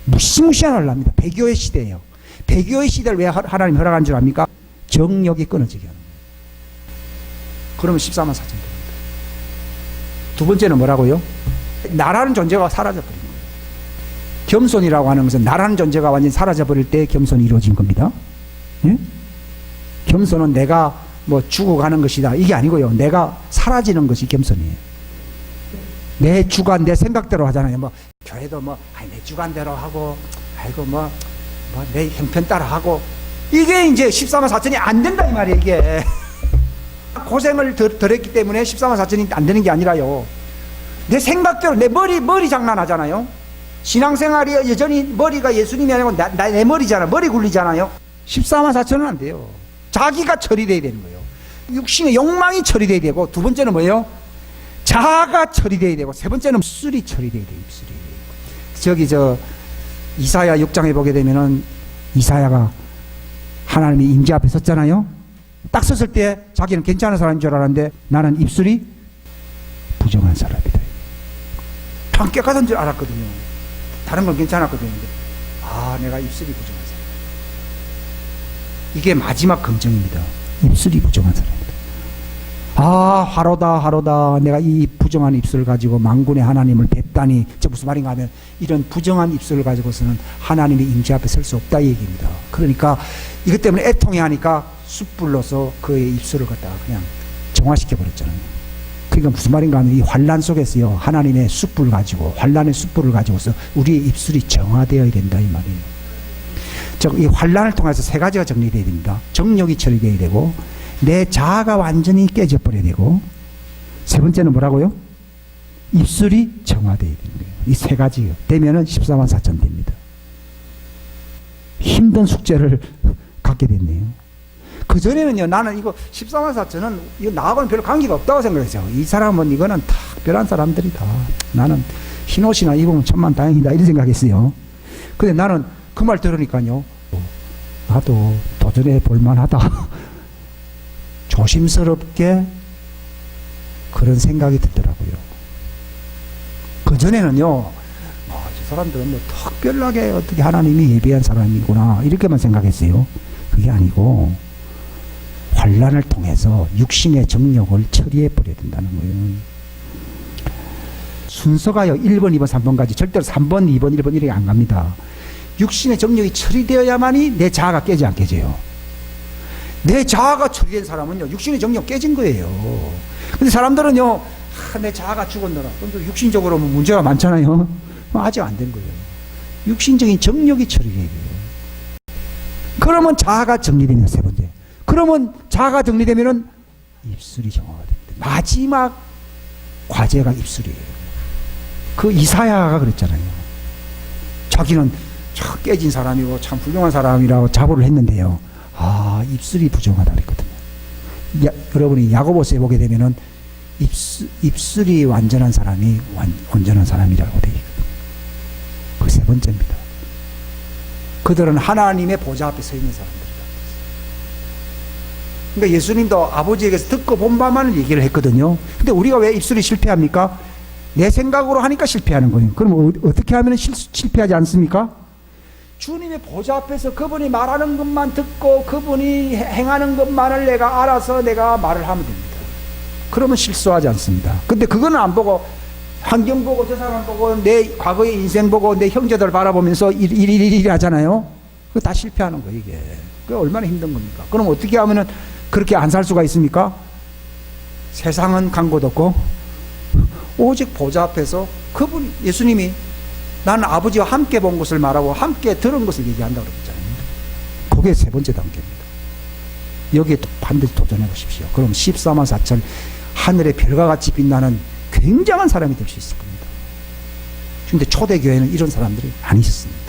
무시무시한 환란입니다. 배교의 시대예요. 배교의 시대를 왜 하나님 허락한 줄 압니까? 정욕이 끊어지게 하는 거예요. 그러면 14만 4천 됩니다. 두 번째는 뭐라고요? 나라는 존재가 사라져버린 거예요. 겸손이라고 하는 것은 나라는 존재가 완전히 사라져버릴 때 겸손이 이루어진 겁니다. 예? 겸손은 내가 뭐 죽어가는 것이다 이게 아니고요. 내가 사라지는 것이 겸손이에요. 내 주관 내 생각대로 하잖아요. 뭐 교회도 뭐 내 주관대로 하고 아이고 뭐 내 형편 따라 하고 이게 이제 14만 4천이 안 된다 이 말이에요. 이게 고생을 덜 했기 때문에 14만 4천이 안 되는 게 아니라요. 내 생각대로 내 머리 장난하잖아요. 신앙생활이 여전히 머리가 예수님이 아니고 내 머리잖아. 머리 굴리잖아요. 14만 4천은 안 돼요. 자기가 처리돼야 되는 거예요. 육신의 욕망이 처리돼야 되고, 두 번째는 뭐예요? 자아가 처리돼야 되고, 세 번째는 입술이 처리돼야 돼요. 입술이. 이사야 6장에 보게 되면은 이사야가 하나님이 임재 앞에 섰잖아요. 딱 섰을 때 자기는 괜찮은 사람인 줄 알았는데 나는 입술이 부정한 사람이다. 참 깨끗한 줄 알았거든요. 다른 건 괜찮았거든요. 내가 입술이 부정한 사람. 이게 마지막 검증입니다. 입술이 부정한 사람이다. 화로다. 내가 이 부정한 입술을 가지고 만군의 하나님을 뵙다니. 저 무슨 말인가 하면 이런 부정한 입술을 가지고서는 하나님의 임재 앞에 설 수 없다 이 얘기입니다. 그러니까 이것 때문에 애통해 하니까 숯불로서 그의 입술을 갖다가 그냥 정화시켜 버렸잖아요. 그러니까 무슨 말인가 하면 이 환란 속에서요, 하나님의 숯불을 가지고, 환란의 숯불을 가지고서 우리의 입술이 정화되어야 된다 이 말이에요. 즉 이 환란을 통해서 세 가지가 정리되어야 됩니다. 정욕이 처리되어야 되고, 내 자아가 완전히 깨져버려야 되고, 세 번째는 뭐라고요? 입술이 정화되어야 되는 거예요. 이 세 가지 되면은 14만 4천 됩니다. 힘든 숙제를 갖게 됐네요. 그전에는요, 나는 이거 14만 4천은 이거 나하고는 별로 관계가 없다고 생각했어요. 이 사람은 이거는 다 특별한 사람들이다. 나는 흰옷이나 입으면 천만다행이다. 이런 생각했어요. 근데 나는 그 말 들으니까요, 나도 도전해 볼만하다. 조심스럽게 그런 생각이 들더라고요. 그전에는요, 저 사람들은 뭐 특별하게 어떻게 하나님이 예비한 사람이구나. 이렇게만 생각했어요. 그게 아니고, 환란을 통해서 육신의 정욕을 처리해 버려야 된다는 거예요. 순서가요, 1번, 2번, 3번까지 절대로 3번, 2번, 1번 이렇게 안 갑니다. 육신의 정욕이 처리되어야만이 내 자아가 깨지 안 깨져요. 내 자아가 처리된 사람은요, 육신의 정욕 깨진 거예요. 근데 사람들은요, 내 자아가 죽었노라. 육신적으로 문제가 많잖아요. 아직 안 된 거예요. 육신적인 정욕이 처리돼야 돼요. 그러면 자아가 정리됩니다. 세 번째. 그러면 자아가 정리되면은 입술이 정화가 됩니다. 마지막 과제가 입술이에요. 그 이사야가 그랬잖아요. 자기는 참 깨진 사람이고 참 훌륭한 사람이라고 자부를 했는데요. 입술이 부정하다 그랬거든요. 여러분이 야고보서에 보게 되면은 입술이 완전한 사람이 온전한 사람이라고 되어 있거든요. 그 세 번째입니다. 그들은 하나님의 보좌 앞에 서 있는 사람들이다. 그러니까 예수님도 아버지에게서 듣고 본 바만을 얘기를 했거든요. 근데 우리가 왜 입술이 실패합니까? 내 생각으로 하니까 실패하는 거예요. 그럼 어떻게 하면 실패하지 않습니까? 주님의 보좌 앞에서 그분이 말하는 것만 듣고 그분이 행하는 것만을 내가 알아서 내가 말을 하면 됩니다. 그러면 실수하지 않습니다. 근데 그거는 안 보고 환경 보고 저 사람 보고 내 과거의 인생 보고 내 형제들 바라보면서 일 하잖아요. 그거 다 실패하는 거예요, 이게. 그게 얼마나 힘든 겁니까? 그럼 어떻게 하면은 그렇게 안 살 수가 있습니까? 세상은 간 곳 없고 오직 보좌 앞에서 그분 예수님이 나는 아버지와 함께 본 것을 말하고 함께 들은 것을 얘기한다고 그랬잖아요. 그게 세 번째 단계입니다. 여기에 또 반드시 도전해 보십시오. 그럼 14만 4천 하늘의 별과 같이 빛나는 굉장한 사람이 될 수 있을 겁니다. 근데 초대교회는 이런 사람들이 아니었습니다.